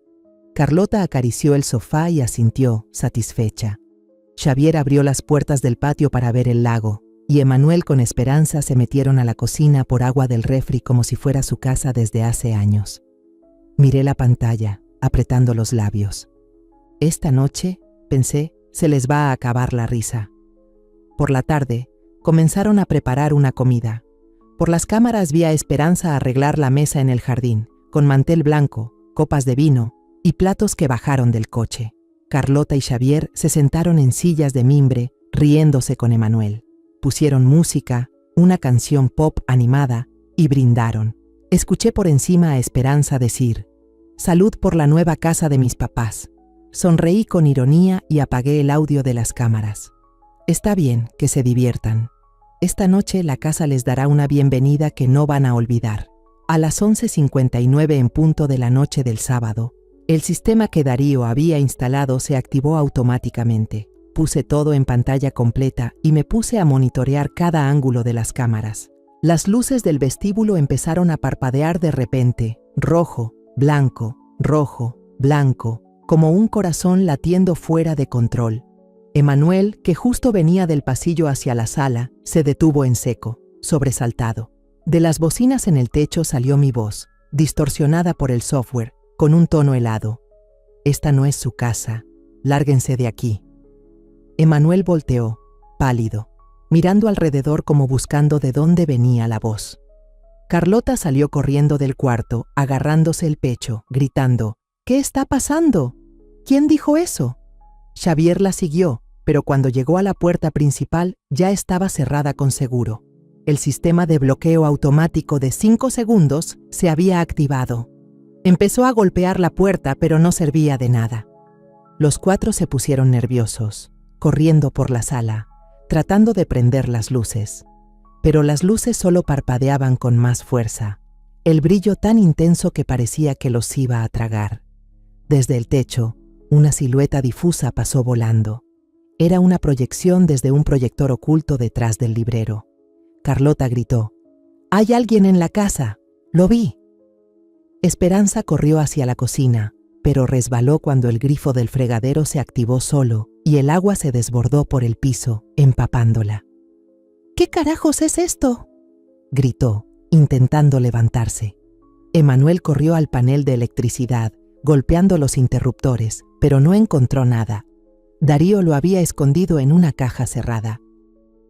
Carlota acarició el sofá y asintió, satisfecha. Xavier abrió las puertas del patio para ver el lago, y Emanuel con Esperanza se metieron a la cocina por agua del refri como si fuera su casa desde hace años. Miré la pantalla, apretando los labios. Esta noche, pensé, se les va a acabar la risa. Por la tarde, comenzaron a preparar una comida. Por las cámaras vi a Esperanza arreglar la mesa en el jardín, con mantel blanco, copas de vino y platos que bajaron del coche. Carlota y Xavier se sentaron en sillas de mimbre, riéndose con Emanuel. Pusieron música, una canción pop animada, y brindaron. Escuché por encima a Esperanza decir: «Salud por la nueva casa de mis papás». Sonreí con ironía y apagué el audio de las cámaras. Está bien que se diviertan. Esta noche la casa les dará una bienvenida que no van a olvidar. A las 11:59 en punto de la noche del sábado, el sistema que Darío había instalado se activó automáticamente. Puse todo en pantalla completa y me puse a monitorear cada ángulo de las cámaras. Las luces del vestíbulo empezaron a parpadear de repente, rojo, blanco, como un corazón latiendo fuera de control. Emanuel, que justo venía del pasillo hacia la sala, se detuvo en seco, sobresaltado. De las bocinas en el techo salió mi voz, distorsionada por el software, con un tono helado. «Esta no es su casa. Lárguense de aquí». Emanuel volteó, pálido, mirando alrededor como buscando de dónde venía la voz. Carlota salió corriendo del cuarto, agarrándose el pecho, gritando: «¿Qué está pasando? ¿Quién dijo eso?». Xavier la siguió, pero cuando llegó a la puerta principal ya estaba cerrada con seguro. El sistema de bloqueo automático de 5 segundos se había activado. Empezó a golpear la puerta, pero no servía de nada. Los 4 se pusieron nerviosos, corriendo por la sala, tratando de prender las luces. Pero las luces solo parpadeaban con más fuerza, el brillo tan intenso que parecía que los iba a tragar. Desde el techo, una silueta difusa pasó volando. Era una proyección desde un proyector oculto detrás del librero. Carlota gritó: «¡Hay alguien en la casa! ¡Lo vi!». Esperanza corrió hacia la cocina, pero resbaló cuando el grifo del fregadero se activó solo y el agua se desbordó por el piso, empapándola. «¿Qué carajos es esto?», gritó, intentando levantarse. Emanuel corrió al panel de electricidad, golpeando los interruptores, pero no encontró nada. Darío lo había escondido en una caja cerrada.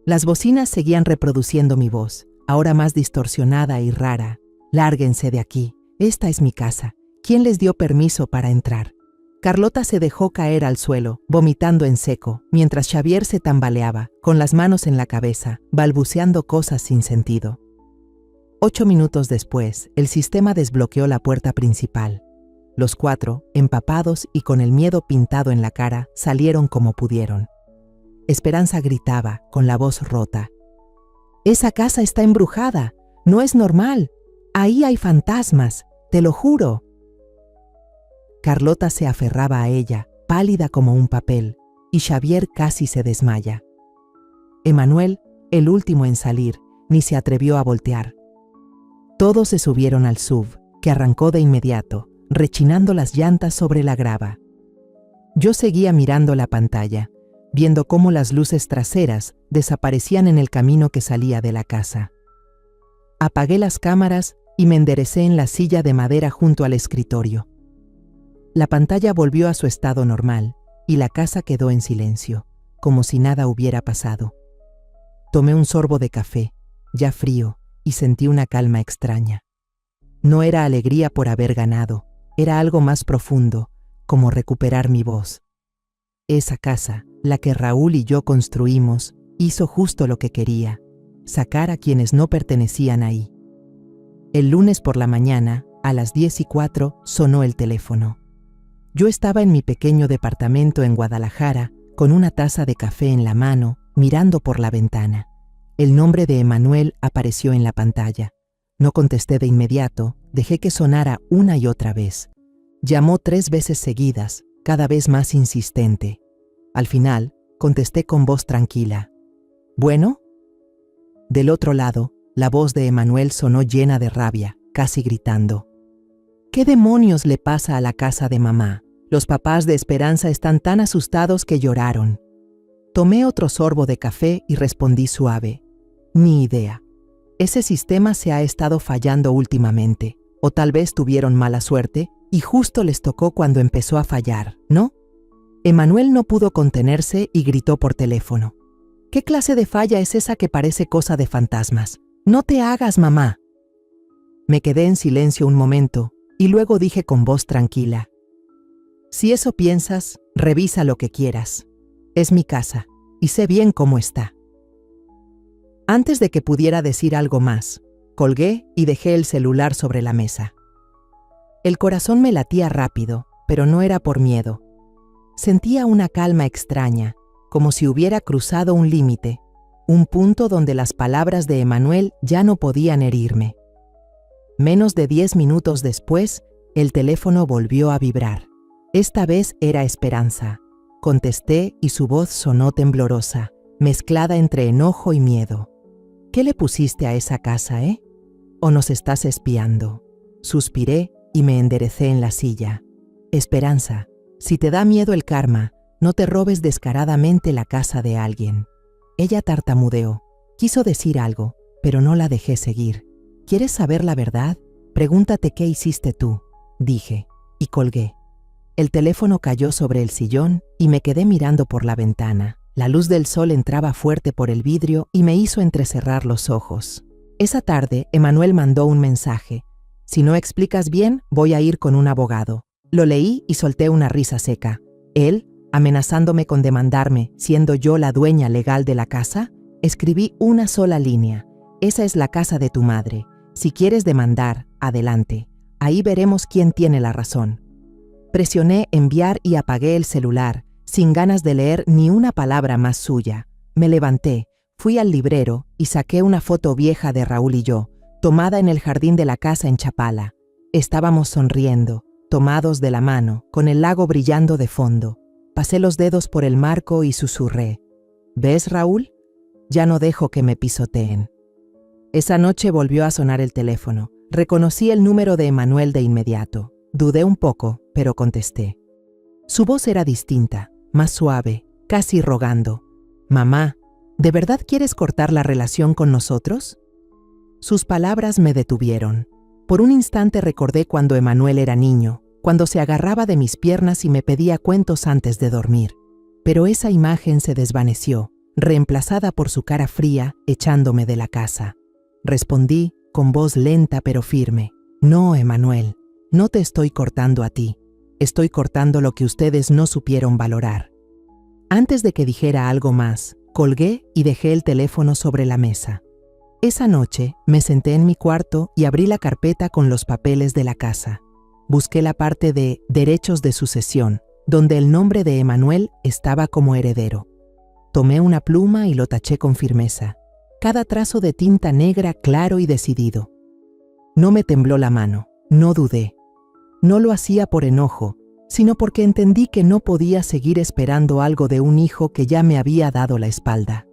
Las bocinas seguían reproduciendo mi voz, ahora más distorsionada y rara. «Lárguense de aquí. Esta es mi casa. ¿Quién les dio permiso para entrar?». Carlota se dejó caer al suelo, vomitando en seco, mientras Xavier se tambaleaba, con las manos en la cabeza, balbuceando cosas sin sentido. 8 minutos después, el sistema desbloqueó la puerta principal. Los 4, empapados y con el miedo pintado en la cara, salieron como pudieron. Esperanza gritaba, con la voz rota. «Esa casa está embrujada. No es normal. Ahí hay fantasmas. Te lo juro». Carlota se aferraba a ella, pálida como un papel, y Xavier casi se desmaya. Emmanuel, el último en salir, ni se atrevió a voltear. Todos se subieron al SUV, que arrancó de inmediato, rechinando las llantas sobre la grava. Yo seguía mirando la pantalla, viendo cómo las luces traseras desaparecían en el camino que salía de la casa. Apagué las cámaras y me enderecé en la silla de madera junto al escritorio. La pantalla volvió a su estado normal y la casa quedó en silencio, como si nada hubiera pasado. Tomé un sorbo de café, ya frío, y sentí una calma extraña. No era alegría por haber ganado, era algo más profundo, como recuperar mi voz. Esa casa, la que Raúl y yo construimos, hizo justo lo que quería, sacar a quienes no pertenecían ahí. El lunes por la mañana, a las 10:04, sonó el teléfono. Yo estaba en mi pequeño departamento en Guadalajara, con una taza de café en la mano, mirando por la ventana. El nombre de Emmanuel apareció en la pantalla. No contesté de inmediato, dejé que sonara una y otra vez. Llamó 3 veces seguidas, cada vez más insistente. Al final, contesté con voz tranquila. ¿Bueno? Del otro lado, la voz de Emmanuel sonó llena de rabia, casi gritando. ¿Qué demonios le pasa a la casa de mamá? Los papás de Esperanza están tan asustados que lloraron. Tomé otro sorbo de café y respondí suave. Ni idea. Ese sistema se ha estado fallando últimamente, o tal vez tuvieron mala suerte y justo les tocó cuando empezó a fallar, ¿no? Emmanuel no pudo contenerse y gritó por teléfono. ¿Qué clase de falla es esa que parece cosa de fantasmas? No te hagas, mamá. Me quedé en silencio un momento y luego dije con voz tranquila. Si eso piensas, revisa lo que quieras. Es mi casa y sé bien cómo está. Antes de que pudiera decir algo más, colgué y dejé el celular sobre la mesa. El corazón me latía rápido, pero no era por miedo. Sentía una calma extraña, como si hubiera cruzado un límite, un punto donde las palabras de Emmanuel ya no podían herirme. Menos de 10 minutos después, el teléfono volvió a vibrar. Esta vez era Esperanza. Contesté y su voz sonó temblorosa, mezclada entre enojo y miedo. ¿Qué le pusiste a esa casa, ¿O nos estás espiando? Suspiré y me enderecé en la silla. Esperanza, si te da miedo el karma, no te robes descaradamente la casa de alguien. Ella tartamudeó. Quiso decir algo, pero no la dejé seguir. ¿Quieres saber la verdad? Pregúntate qué hiciste tú, dije, y colgué. El teléfono cayó sobre el sillón y me quedé mirando por la ventana. La luz del sol entraba fuerte por el vidrio y me hizo entrecerrar los ojos. Esa tarde, Emmanuel mandó un mensaje. Si no explicas bien, voy a ir con un abogado. Lo leí y solté una risa seca. Él, amenazándome con demandarme, siendo yo la dueña legal de la casa, escribí una sola línea. Esa es la casa de tu madre. Si quieres demandar, adelante. Ahí veremos quién tiene la razón. Presioné enviar y apagué el celular, sin ganas de leer ni una palabra más suya. Me levanté, fui al librero y saqué una foto vieja de Raúl y yo, tomada en el jardín de la casa en Chapala. Estábamos sonriendo, tomados de la mano, con el lago brillando de fondo. Pasé los dedos por el marco y susurré. ¿Ves, Raúl? Ya no dejo que me pisoteen. Esa noche volvió a sonar el teléfono. Reconocí el número de Emmanuel de inmediato. Dudé un poco, pero contesté. Su voz era distinta, más suave, casi rogando. «Mamá, ¿de verdad quieres cortar la relación con nosotros?» Sus palabras me detuvieron. Por un instante recordé cuando Emmanuel era niño, cuando se agarraba de mis piernas y me pedía cuentos antes de dormir. Pero esa imagen se desvaneció, reemplazada por su cara fría, echándome de la casa. Respondí, con voz lenta pero firme. «No, Emmanuel, no te estoy cortando a ti. Estoy cortando lo que ustedes no supieron valorar. Antes de que dijera algo más, colgué y dejé el teléfono sobre la mesa. Esa noche me senté en mi cuarto y abrí la carpeta con los papeles de la casa. Busqué la parte de derechos de sucesión, donde el nombre de Emanuel estaba como heredero. Tomé una pluma y lo taché con firmeza, cada trazo de tinta negra claro y decidido. No me tembló la mano, no dudé. No lo hacía por enojo, sino porque entendí que no podía seguir esperando algo de un hijo que ya me había dado la espalda.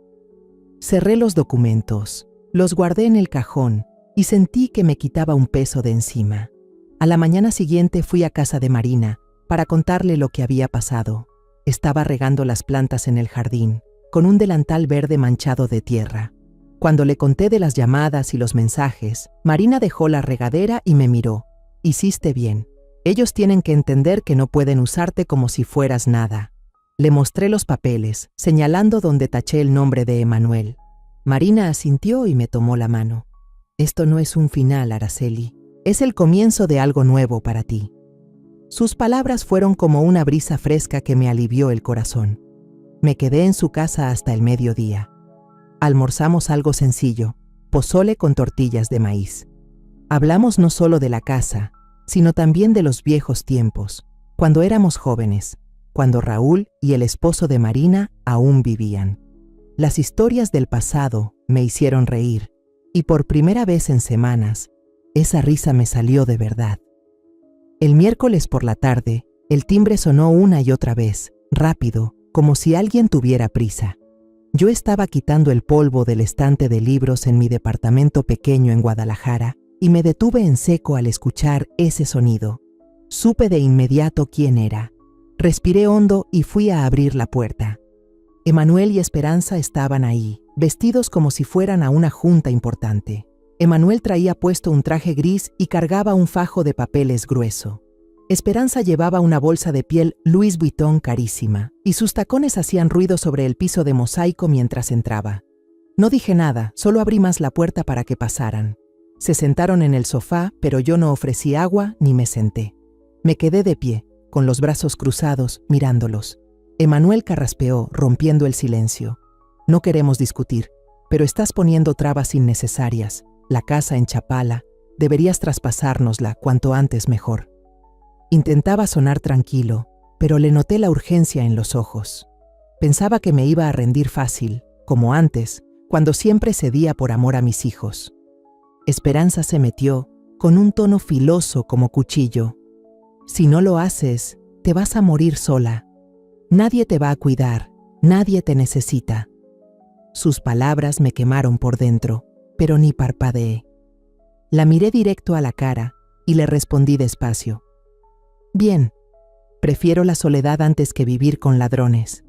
Cerré los documentos, los guardé en el cajón y sentí que me quitaba un peso de encima. A la mañana siguiente fui a casa de Marina para contarle lo que había pasado. Estaba regando las plantas en el jardín, con un delantal verde manchado de tierra. Cuando le conté de las llamadas y los mensajes, Marina dejó la regadera y me miró. Hiciste bien. Ellos tienen que entender que no pueden usarte como si fueras nada. Le mostré los papeles, señalando donde taché el nombre de Emanuel. Marina asintió y me tomó la mano. Esto no es un final, Araceli. Es el comienzo de algo nuevo para ti. Sus palabras fueron como una brisa fresca que me alivió el corazón. Me quedé en su casa hasta el mediodía. Almorzamos algo sencillo, pozole con tortillas de maíz. Hablamos no solo de la casa, sino también de los viejos tiempos, cuando éramos jóvenes, cuando Raúl y el esposo de Marina aún vivían. Las historias del pasado me hicieron reír, y por primera vez en semanas, esa risa me salió de verdad. El miércoles por la tarde, el timbre sonó una y otra vez, rápido, como si alguien tuviera prisa. Yo estaba quitando el polvo del estante de libros en mi departamento pequeño en Guadalajara y me detuve en seco al escuchar ese sonido. Supe de inmediato quién era. Respiré hondo y fui a abrir la puerta. Emanuel y Esperanza estaban ahí, vestidos como si fueran a una junta importante. Emanuel traía puesto un traje gris y cargaba un fajo de papeles grueso. Esperanza llevaba una bolsa de piel Louis Vuitton carísima, y sus tacones hacían ruido sobre el piso de mosaico mientras entraba. No dije nada, solo abrí más la puerta para que pasaran. Se sentaron en el sofá, pero yo no ofrecí agua ni me senté. Me quedé de pie, con los brazos cruzados, mirándolos. Emanuel carraspeó, rompiendo el silencio. No queremos discutir, pero estás poniendo trabas innecesarias. La casa en Chapala, deberías traspasárnosla cuanto antes mejor. Intentaba sonar tranquilo, pero le noté la urgencia en los ojos. Pensaba que me iba a rendir fácil, como antes, cuando siempre cedía por amor a mis hijos. Esperanza se metió, con un tono filoso como cuchillo. Si no lo haces, te vas a morir sola. Nadie te va a cuidar, nadie te necesita. Sus palabras me quemaron por dentro, pero ni parpadeé. La miré directo a la cara y le respondí despacio. Bien, prefiero la soledad antes que vivir con ladrones.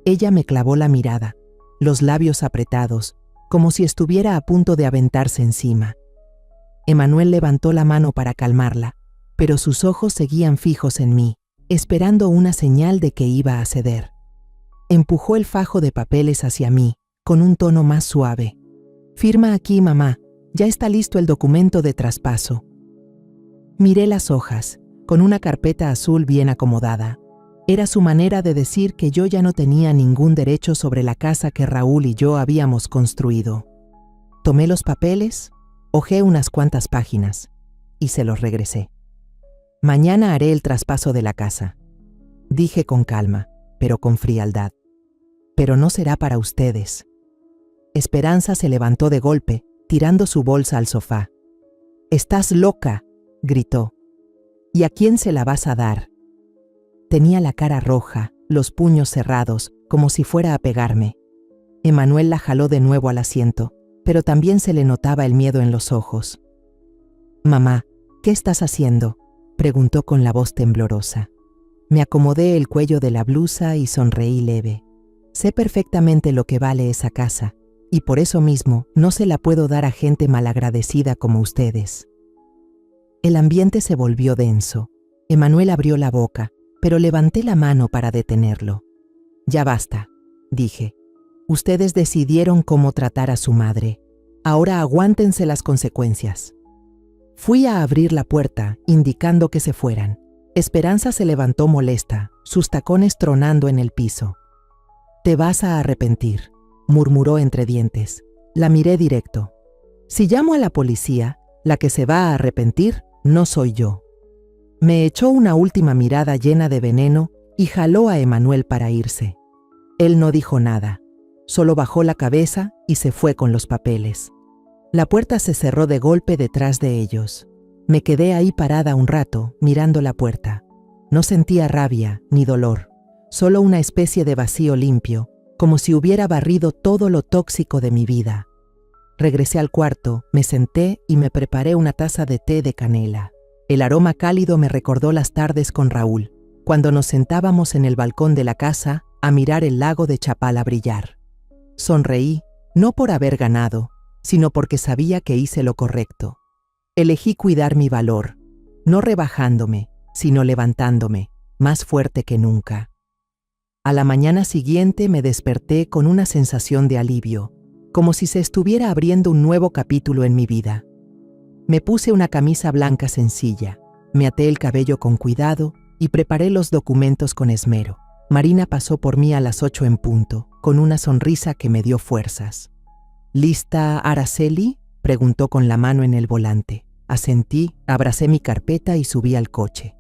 Ella me clavó la mirada, los labios apretados, como si estuviera a punto de aventarse encima. Emanuel levantó la mano para calmarla, pero sus ojos seguían fijos en mí, esperando una señal de que iba a ceder. Empujó el fajo de papeles hacia mí, con un tono más suave. Firma aquí, mamá, ya está listo el documento de traspaso. Miré las hojas, con una carpeta azul bien acomodada. Era su manera de decir que yo ya no tenía ningún derecho sobre la casa que Raúl y yo habíamos construido. Tomé los papeles, hojeé unas cuantas páginas y se los regresé. Mañana haré el traspaso de la casa, dije con calma, pero con frialdad. Pero no será para ustedes. Esperanza se levantó de golpe, tirando su bolsa al sofá. «¡Estás loca!», gritó. «¿Y a quién se la vas a dar?». Tenía la cara roja, los puños cerrados, como si fuera a pegarme. Emanuel la jaló de nuevo al asiento, pero también se le notaba el miedo en los ojos. «Mamá, ¿qué estás haciendo?», preguntó con la voz temblorosa. Me acomodé el cuello de la blusa y sonreí leve. Sé perfectamente lo que vale esa casa, y por eso mismo no se la puedo dar a gente malagradecida como ustedes. El ambiente se volvió denso. Emanuel abrió la boca, pero levanté la mano para detenerlo. «Ya basta», dije. «Ustedes decidieron cómo tratar a su madre. Ahora aguántense las consecuencias». Fui a abrir la puerta, indicando que se fueran. Esperanza se levantó molesta, sus tacones tronando en el piso. «Te vas a arrepentir», murmuró entre dientes. La miré directo. «Si llamo a la policía, la que se va a arrepentir no soy yo». Me echó una última mirada llena de veneno y jaló a Emanuel para irse. Él no dijo nada, solo bajó la cabeza y se fue con los papeles. La puerta se cerró de golpe detrás de ellos. Me quedé ahí parada un rato, mirando la puerta. No sentía rabia ni dolor, solo una especie de vacío limpio, como si hubiera barrido todo lo tóxico de mi vida. Regresé al cuarto, me senté y me preparé una taza de té de canela. El aroma cálido me recordó las tardes con Raúl, cuando nos sentábamos en el balcón de la casa a mirar el lago de Chapala brillar. Sonreí, no por haber ganado, sino porque sabía que hice lo correcto. Elegí cuidar mi valor, no rebajándome, sino levantándome, más fuerte que nunca. A la mañana siguiente me desperté con una sensación de alivio, como si se estuviera abriendo un nuevo capítulo en mi vida. Me puse una camisa blanca sencilla, me até el cabello con cuidado y preparé los documentos con esmero. Marina pasó por mí a las 8 en punto, con una sonrisa que me dio fuerzas. «¿Lista, Araceli?», preguntó con la mano en el volante. Asentí, abracé mi carpeta y subí al coche.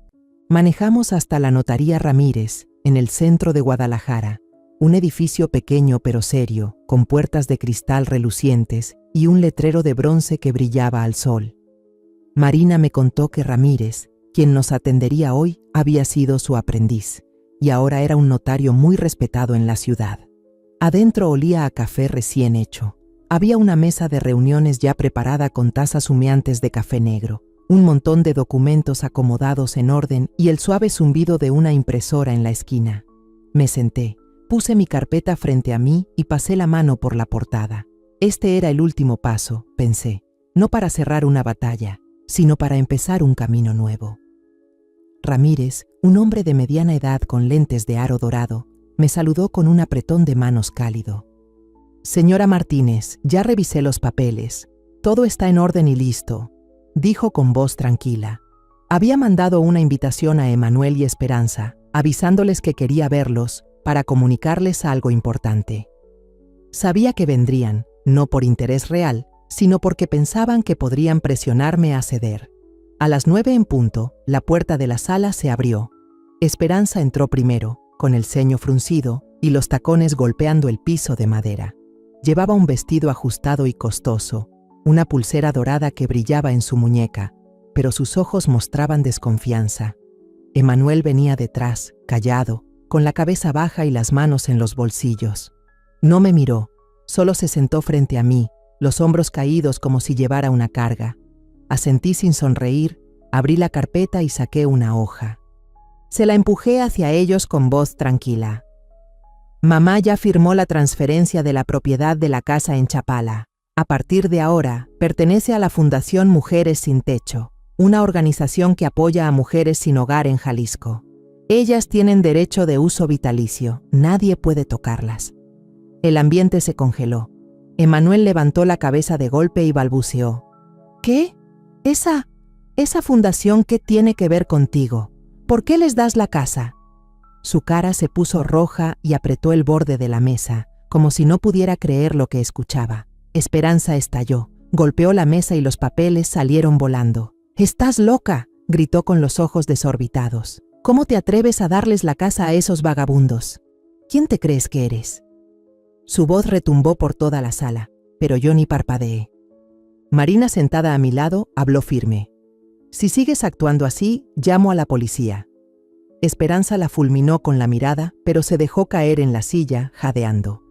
Manejamos hasta la Notaría Ramírez, en el centro de Guadalajara, un edificio pequeño pero serio, con puertas de cristal relucientes y un letrero de bronce que brillaba al sol. Marina me contó que Ramírez, quien nos atendería hoy, había sido su aprendiz, y ahora era un notario muy respetado en la ciudad. Adentro olía a café recién hecho. Había una mesa de reuniones ya preparada con tazas humeantes de café negro, un montón de documentos acomodados en orden y el suave zumbido de una impresora en la esquina. Me senté, puse mi carpeta frente a mí y pasé la mano por la portada. Este era el último paso, pensé, no para cerrar una batalla, sino para empezar un camino nuevo. Ramírez, un hombre de mediana edad con lentes de aro dorado, me saludó con un apretón de manos cálido. «Señora Martínez, ya revisé los papeles. Todo está en orden y listo», dijo con voz tranquila. Había mandado una invitación a Emanuel y Esperanza, avisándoles que quería verlos para comunicarles algo importante. Sabía que vendrían, no por interés real, sino porque pensaban que podrían presionarme a ceder. A las 9 en punto, la puerta de la sala se abrió. Esperanza entró primero, con el ceño fruncido y los tacones golpeando el piso de madera. Llevaba un vestido ajustado y costoso, una pulsera dorada que brillaba en su muñeca, pero sus ojos mostraban desconfianza. Emanuel venía detrás, callado, con la cabeza baja y las manos en los bolsillos. No me miró, solo se sentó frente a mí, los hombros caídos como si llevara una carga. Asentí sin sonreír, abrí la carpeta y saqué una hoja. Se la empujé hacia ellos con voz tranquila. «Mamá ya firmó la transferencia de la propiedad de la casa en Chapala. A partir de ahora, pertenece a la Fundación Mujeres Sin Techo, una organización que apoya a mujeres sin hogar en Jalisco. Ellas tienen derecho de uso vitalicio, nadie puede tocarlas». El ambiente se congeló. Emanuel levantó la cabeza de golpe y balbuceó. «¿Qué? ¿Esa fundación qué tiene que ver contigo? ¿Por qué les das la casa?» Su cara se puso roja y apretó el borde de la mesa, como si no pudiera creer lo que escuchaba. Esperanza estalló, golpeó la mesa y los papeles salieron volando. «¡Estás loca!», gritó con los ojos desorbitados. «¿Cómo te atreves a darles la casa a esos vagabundos? ¿Quién te crees que eres?». Su voz retumbó por toda la sala, pero yo ni parpadeé. Marina, sentada a mi lado, habló firme. «Si sigues actuando así, llamo a la policía». Esperanza la fulminó con la mirada, pero se dejó caer en la silla, jadeando.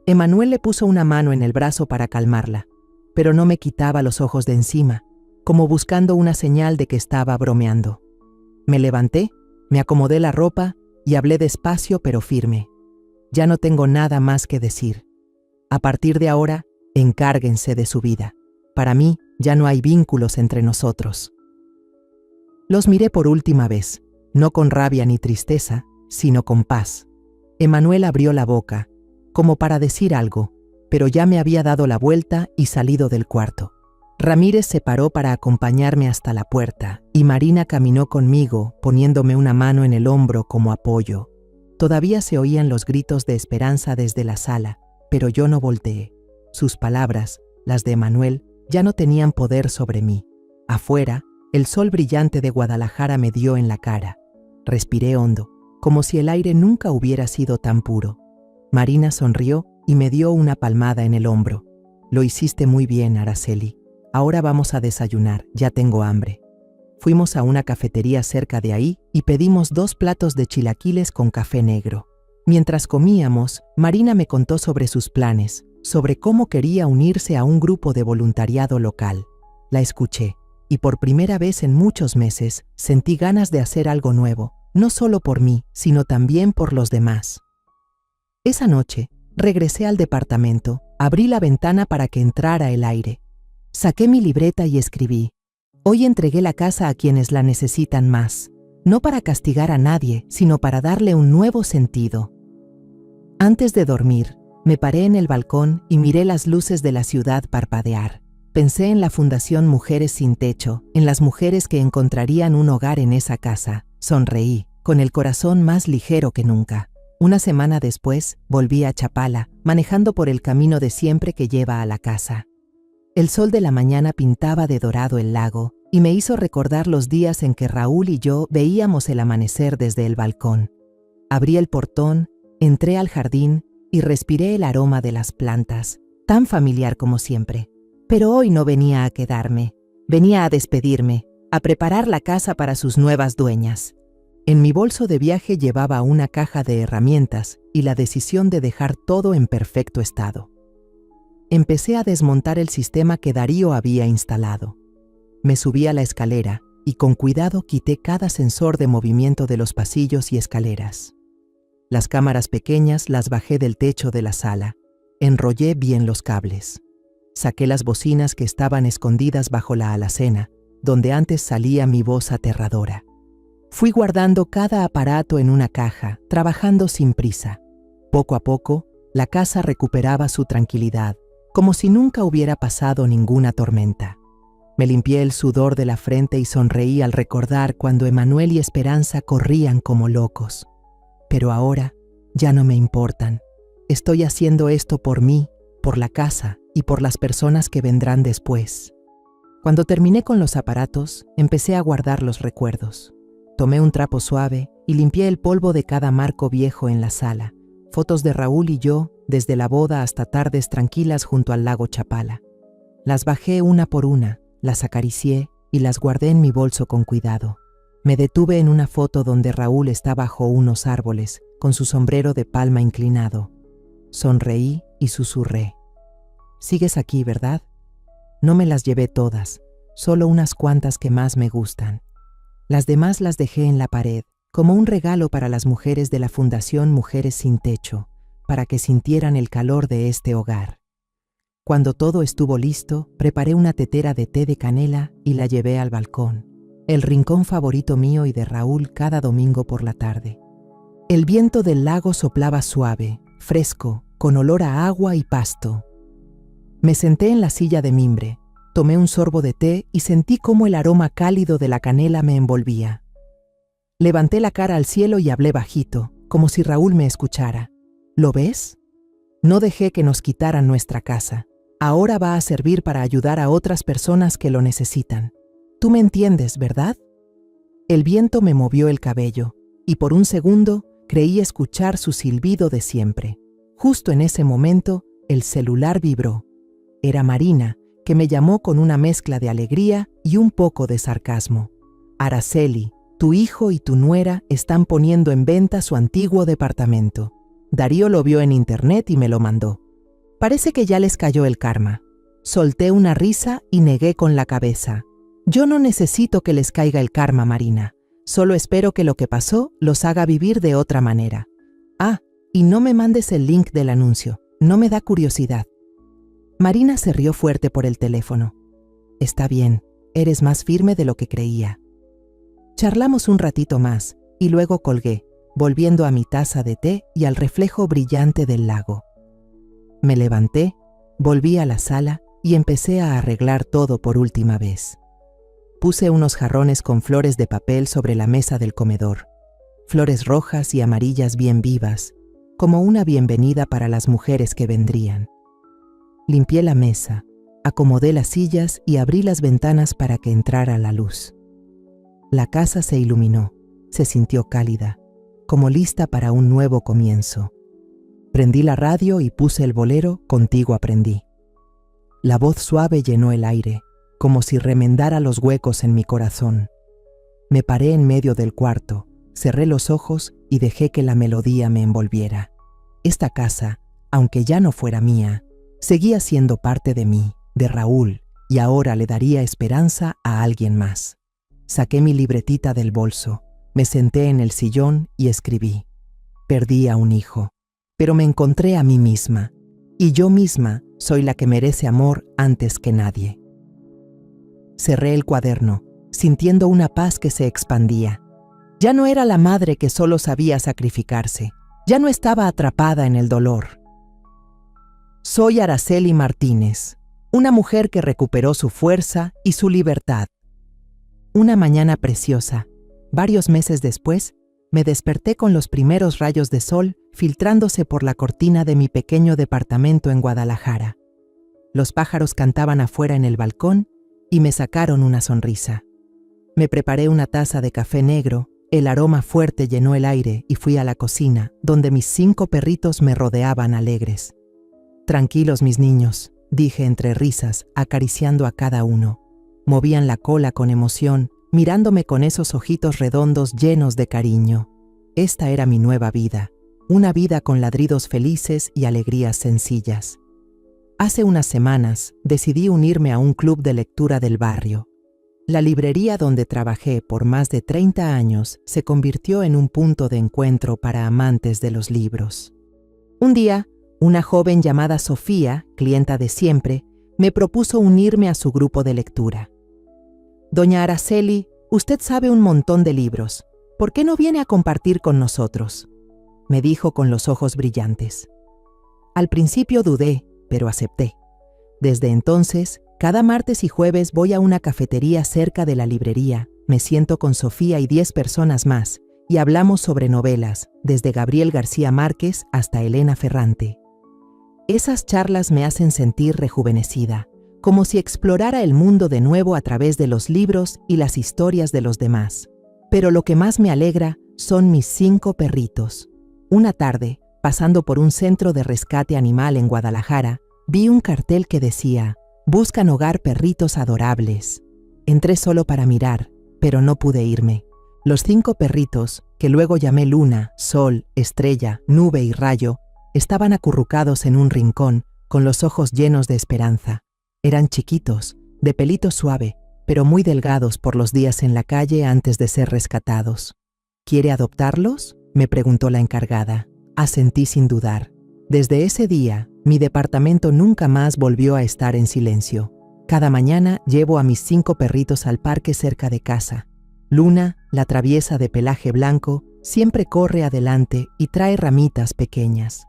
Emanuel le puso una mano en el brazo para calmarla, pero no me quitaba los ojos de encima, como buscando una señal de que estaba bromeando. Me levanté, me acomodé la ropa y hablé despacio pero firme. «Ya no tengo nada más que decir. A partir de ahora, encárguense de su vida. Para mí, ya no hay vínculos entre nosotros». Los miré por última vez. No con rabia ni tristeza, sino con paz. Emanuel abrió la boca, como para decir algo, pero ya me había dado la vuelta y salido del cuarto. Ramírez se paró para acompañarme hasta la puerta y Marina caminó conmigo, poniéndome una mano en el hombro como apoyo. Todavía se oían los gritos de esperanza desde la sala, pero yo no volteé. Sus palabras, las de Manuel, ya no tenían poder sobre mí. Afuera, el sol brillante de Guadalajara me dio en la cara. Respiré hondo, como si el aire nunca hubiera sido tan puro. Marina sonrió y me dio una palmada en el hombro. Lo hiciste muy bien, Araceli. Ahora vamos a desayunar, ya tengo hambre. Fuimos a una cafetería cerca de ahí y pedimos 2 platos de chilaquiles con café negro. Mientras comíamos, Marina me contó sobre sus planes, sobre cómo quería unirse a un grupo de voluntariado local. La escuché, y por primera vez en muchos meses sentí ganas de hacer algo nuevo, no solo por mí, sino también por los demás. Esa noche, regresé al departamento, abrí la ventana para que entrara el aire. Saqué mi libreta y escribí: hoy entregué la casa a quienes la necesitan más, no para castigar a nadie, sino para darle un nuevo sentido. Antes de dormir, me paré en el balcón y miré las luces de la ciudad parpadear. Pensé en la Fundación Mujeres Sin Techo, en las mujeres que encontrarían un hogar en esa casa. Sonreí, con el corazón más ligero que nunca. Una semana después, volví a Chapala, manejando por el camino de siempre que lleva a la casa. El sol de la mañana pintaba de dorado el lago y me hizo recordar los días en que Raúl y yo veíamos el amanecer desde el balcón. Abrí el portón, entré al jardín y respiré el aroma de las plantas, tan familiar como siempre. Pero hoy no venía a quedarme, venía a despedirme, a preparar la casa para sus nuevas dueñas. En mi bolso de viaje llevaba una caja de herramientas y la decisión de dejar todo en perfecto estado. Empecé a desmontar el sistema que Darío había instalado. Me subí a la escalera y con cuidado quité cada sensor de movimiento de los pasillos y escaleras. Las cámaras pequeñas las bajé del techo de la sala. Enrollé bien los cables. Saqué las bocinas que estaban escondidas bajo la alacena, donde antes salía mi voz aterradora. Fui guardando cada aparato en una caja, trabajando sin prisa. Poco a poco, la casa recuperaba su tranquilidad, como si nunca hubiera pasado ninguna tormenta. Me limpié el sudor de la frente y sonreí al recordar cuando Emanuel y Esperanza corrían como locos. Pero ahora ya no me importan. Estoy haciendo esto por mí, por la casa y por las personas que vendrán después. Cuando terminé con los aparatos, empecé a guardar los recuerdos. Tomé un trapo suave y limpié el polvo de cada marco viejo en la sala. Fotos de Raúl y yo, desde la boda hasta tardes tranquilas junto al lago Chapala. Las bajé una por una, las acaricié y las guardé en mi bolso con cuidado. Me detuve en una foto donde Raúl está bajo unos árboles, con su sombrero de palma inclinado. Sonreí y susurré: «Sigues aquí, ¿verdad?» No me las llevé todas, solo unas cuantas que más me gustan. Las demás las dejé en la pared, como un regalo para las mujeres de la Fundación Mujeres Sin Techo, para que sintieran el calor de este hogar. Cuando todo estuvo listo, preparé una tetera de té de canela y la llevé al balcón, el rincón favorito mío y de Raúl cada domingo por la tarde. El viento del lago soplaba suave, fresco, con olor a agua y pasto. Me senté en la silla de mimbre, tomé un sorbo de té y sentí cómo el aroma cálido de la canela me envolvía. Levanté la cara al cielo y hablé bajito, como si Raúl me escuchara. ¿Lo ves? No dejé que nos quitaran nuestra casa. Ahora va a servir para ayudar a otras personas que lo necesitan. Tú me entiendes, ¿verdad? El viento me movió el cabello, y por un segundo creí escuchar su silbido de siempre. Justo en ese momento, el celular vibró. Era Marina, que me llamó con una mezcla de alegría y un poco de sarcasmo. «Araceli, tu hijo y tu nuera están poniendo en venta su antiguo departamento. Darío lo vio en internet y me lo mandó. Parece que ya les cayó el karma». Solté una risa y negué con la cabeza. «Yo no necesito que les caiga el karma, Marina. Solo espero que lo que pasó los haga vivir de otra manera. Ah, y no me mandes el link del anuncio. No me da curiosidad». Marina se rió fuerte por el teléfono. «Está bien, eres más firme de lo que creía». Charlamos un ratito más y luego colgué, volviendo a mi taza de té y al reflejo brillante del lago. Me levanté, volví a la sala y empecé a arreglar todo por última vez. Puse unos jarrones con flores de papel sobre la mesa del comedor, flores rojas y amarillas bien vivas, como una bienvenida para las mujeres que vendrían. Limpié la mesa, acomodé las sillas y abrí las ventanas para que entrara la luz. La casa se iluminó, se sintió cálida, como lista para un nuevo comienzo. Prendí la radio y puse el bolero Contigo aprendí. La voz suave llenó el aire, como si remendara los huecos en mi corazón. Me paré en medio del cuarto, cerré los ojos y dejé que la melodía me envolviera. Esta casa, aunque ya no fuera mía, seguía siendo parte de mí, de Raúl, y ahora le daría esperanza a alguien más. Saqué mi libretita del bolso, me senté en el sillón y escribí. Perdí a un hijo, pero me encontré a mí misma, y yo misma soy la que merece amor antes que nadie. Cerré el cuaderno, sintiendo una paz que se expandía. Ya no era la madre que solo sabía sacrificarse, ya no estaba atrapada en el dolor. Soy Araceli Martínez, una mujer que recuperó su fuerza y su libertad. Una mañana preciosa, varios meses después, me desperté con los primeros rayos de sol filtrándose por la cortina de mi pequeño departamento en Guadalajara. Los pájaros cantaban afuera en el balcón y me sacaron una sonrisa. Me preparé una taza de café negro, el aroma fuerte llenó el aire y fui a la cocina, donde mis 5 perritos me rodeaban alegres. Tranquilos mis niños, dije entre risas, acariciando a cada uno. Movían la cola con emoción, mirándome con esos ojitos redondos llenos de cariño. Esta era mi nueva vida, una vida con ladridos felices y alegrías sencillas. Hace unas semanas decidí unirme a un club de lectura del barrio. La librería donde trabajé por más de 30 años se convirtió en un punto de encuentro para amantes de los libros. Un día, una joven llamada Sofía, clienta de siempre, me propuso unirme a su grupo de lectura. Doña Araceli, usted sabe un montón de libros. ¿Por qué no viene a compartir con nosotros?, me dijo con los ojos brillantes. Al principio dudé, pero acepté. Desde entonces, cada martes y jueves voy a una cafetería cerca de la librería, me siento con Sofía y 10 personas más, y hablamos sobre novelas, desde Gabriel García Márquez hasta Elena Ferrante. Esas charlas me hacen sentir rejuvenecida, como si explorara el mundo de nuevo a través de los libros y las historias de los demás. Pero lo que más me alegra son mis 5 perritos. Una tarde, pasando por un centro de rescate animal en Guadalajara, vi un cartel que decía, «Buscan hogar perritos adorables». Entré solo para mirar, pero no pude irme. Los 5 perritos, que luego llamé Luna, Sol, Estrella, Nube y Rayo, estaban acurrucados en un rincón, con los ojos llenos de esperanza. Eran chiquitos, de pelito suave, pero muy delgados por los días en la calle antes de ser rescatados. ¿Quiere adoptarlos?, me preguntó la encargada. Asentí sin dudar. Desde ese día, mi departamento nunca más volvió a estar en silencio. Cada mañana llevo a mis 5 perritos al parque cerca de casa. Luna, la traviesa de pelaje blanco, siempre corre adelante y trae ramitas pequeñas.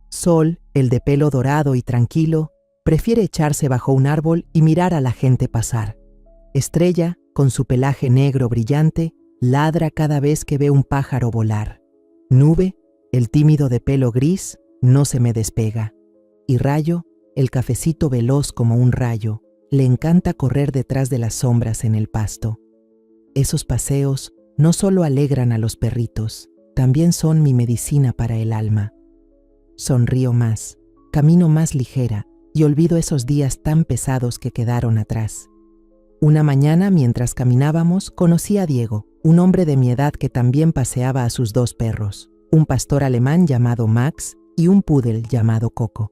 Sol, el de pelo dorado y tranquilo, prefiere echarse bajo un árbol y mirar a la gente pasar. Estrella, con su pelaje negro brillante, ladra cada vez que ve un pájaro volar. Nube, el tímido de pelo gris, no se me despega. Y Rayo, el cafecito veloz como un rayo, le encanta correr detrás de las sombras en el pasto. Esos paseos no solo alegran a los perritos, también son mi medicina para el alma. Sonrío más, camino más ligera y olvido esos días tan pesados que quedaron atrás. Una mañana, mientras caminábamos, conocí a Diego, un hombre de mi edad que también paseaba a sus 2 perros, un pastor alemán llamado Max y un poodle llamado Coco.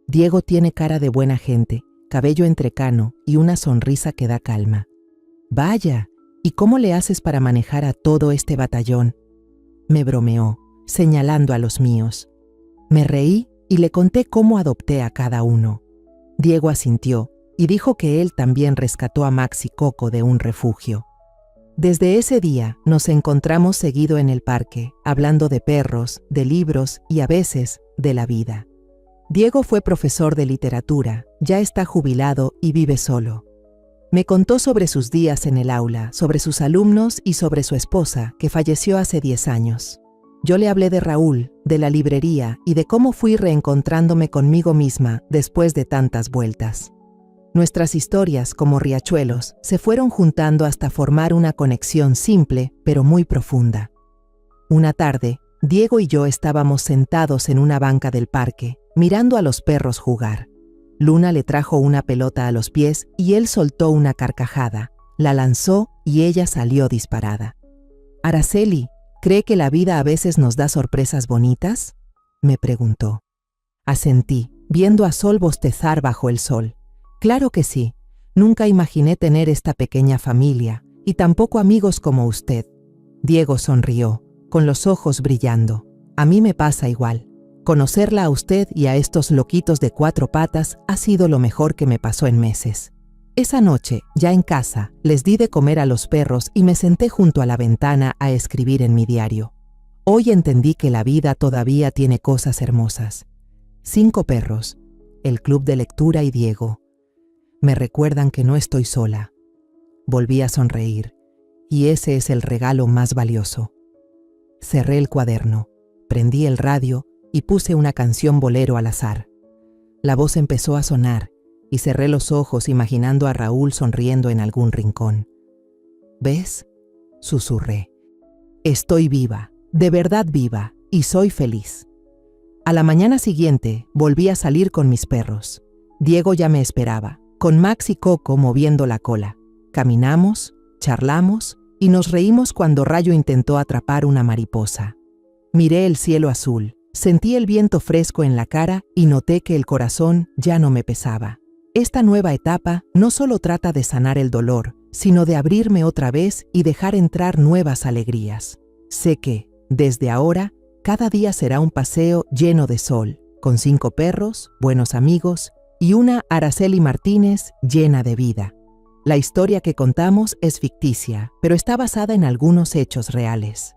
Diego tiene cara de buena gente, cabello entrecano y una sonrisa que da calma. «Vaya, ¿y cómo le haces para manejar a todo este batallón?», me bromeó, señalando a los míos. Me reí y le conté cómo adopté a cada uno. Diego asintió y dijo que él también rescató a Max y Coco de un refugio. Desde ese día nos encontramos seguido en el parque, hablando de perros, de libros y a veces de la vida. Diego fue profesor de literatura, ya está jubilado y vive solo. Me contó sobre sus días en el aula, sobre sus alumnos y sobre su esposa, que falleció hace 10 años. Yo le hablé de Raúl, de la librería y de cómo fui reencontrándome conmigo misma después de tantas vueltas. Nuestras historias, como riachuelos, se fueron juntando hasta formar una conexión simple, pero muy profunda. Una tarde, Diego y yo estábamos sentados en una banca del parque, mirando a los perros jugar. Luna le trajo una pelota a los pies y él soltó una carcajada, la lanzó y ella salió disparada. «Araceli, ¿cree que la vida a veces nos da sorpresas bonitas?», me preguntó. Asentí, viendo a Sol bostezar bajo el sol. «Claro que sí. Nunca imaginé tener esta pequeña familia, y tampoco amigos como usted». Diego sonrió, con los ojos brillando. «A mí me pasa igual. Conocerla a usted y a estos loquitos de 4 patas ha sido lo mejor que me pasó en meses». Esa noche, ya en casa, les di de comer a los perros y me senté junto a la ventana a escribir en mi diario. Hoy entendí que la vida todavía tiene cosas hermosas. 5 perros, el club de lectura y Diego. Me recuerdan que no estoy sola. Volví a sonreír, y ese es el regalo más valioso. Cerré el cuaderno, prendí el radio y puse una canción bolero al azar. La voz empezó a sonar y cerré los ojos imaginando a Raúl sonriendo en algún rincón. «¿Ves?», susurré. «Estoy viva, de verdad viva, y soy feliz». A la mañana siguiente volví a salir con mis perros. Diego ya me esperaba, con Max y Coco moviendo la cola. Caminamos, charlamos y nos reímos cuando Rayo intentó atrapar una mariposa. Miré el cielo azul. Sentí el viento fresco en la cara y noté que el corazón ya no me pesaba. Esta nueva etapa no solo trata de sanar el dolor, sino de abrirme otra vez y dejar entrar nuevas alegrías. Sé que, desde ahora, cada día será un paseo lleno de sol, con 5 perros, buenos amigos y una Araceli Martínez llena de vida. La historia que contamos es ficticia, pero está basada en algunos hechos reales.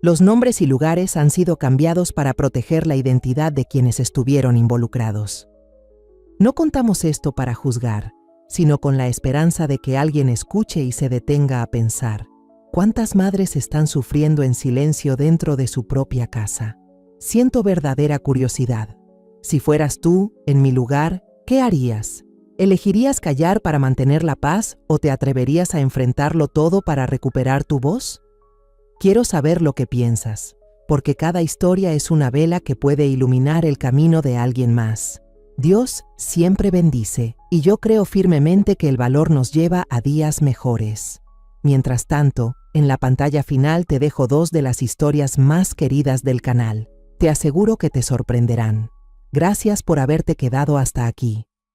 Los nombres y lugares han sido cambiados para proteger la identidad de quienes estuvieron involucrados. No contamos esto para juzgar, sino con la esperanza de que alguien escuche y se detenga a pensar: ¿cuántas madres están sufriendo en silencio dentro de su propia casa? Siento verdadera curiosidad. Si fueras tú, en mi lugar, ¿qué harías? ¿Elegirías callar para mantener la paz o te atreverías a enfrentarlo todo para recuperar tu voz? Quiero saber lo que piensas, porque cada historia es una vela que puede iluminar el camino de alguien más. Dios siempre bendice, y yo creo firmemente que el valor nos lleva a días mejores. Mientras tanto, en la pantalla final te dejo 2 de las historias más queridas del canal. Te aseguro que te sorprenderán. Gracias por haberte quedado hasta aquí.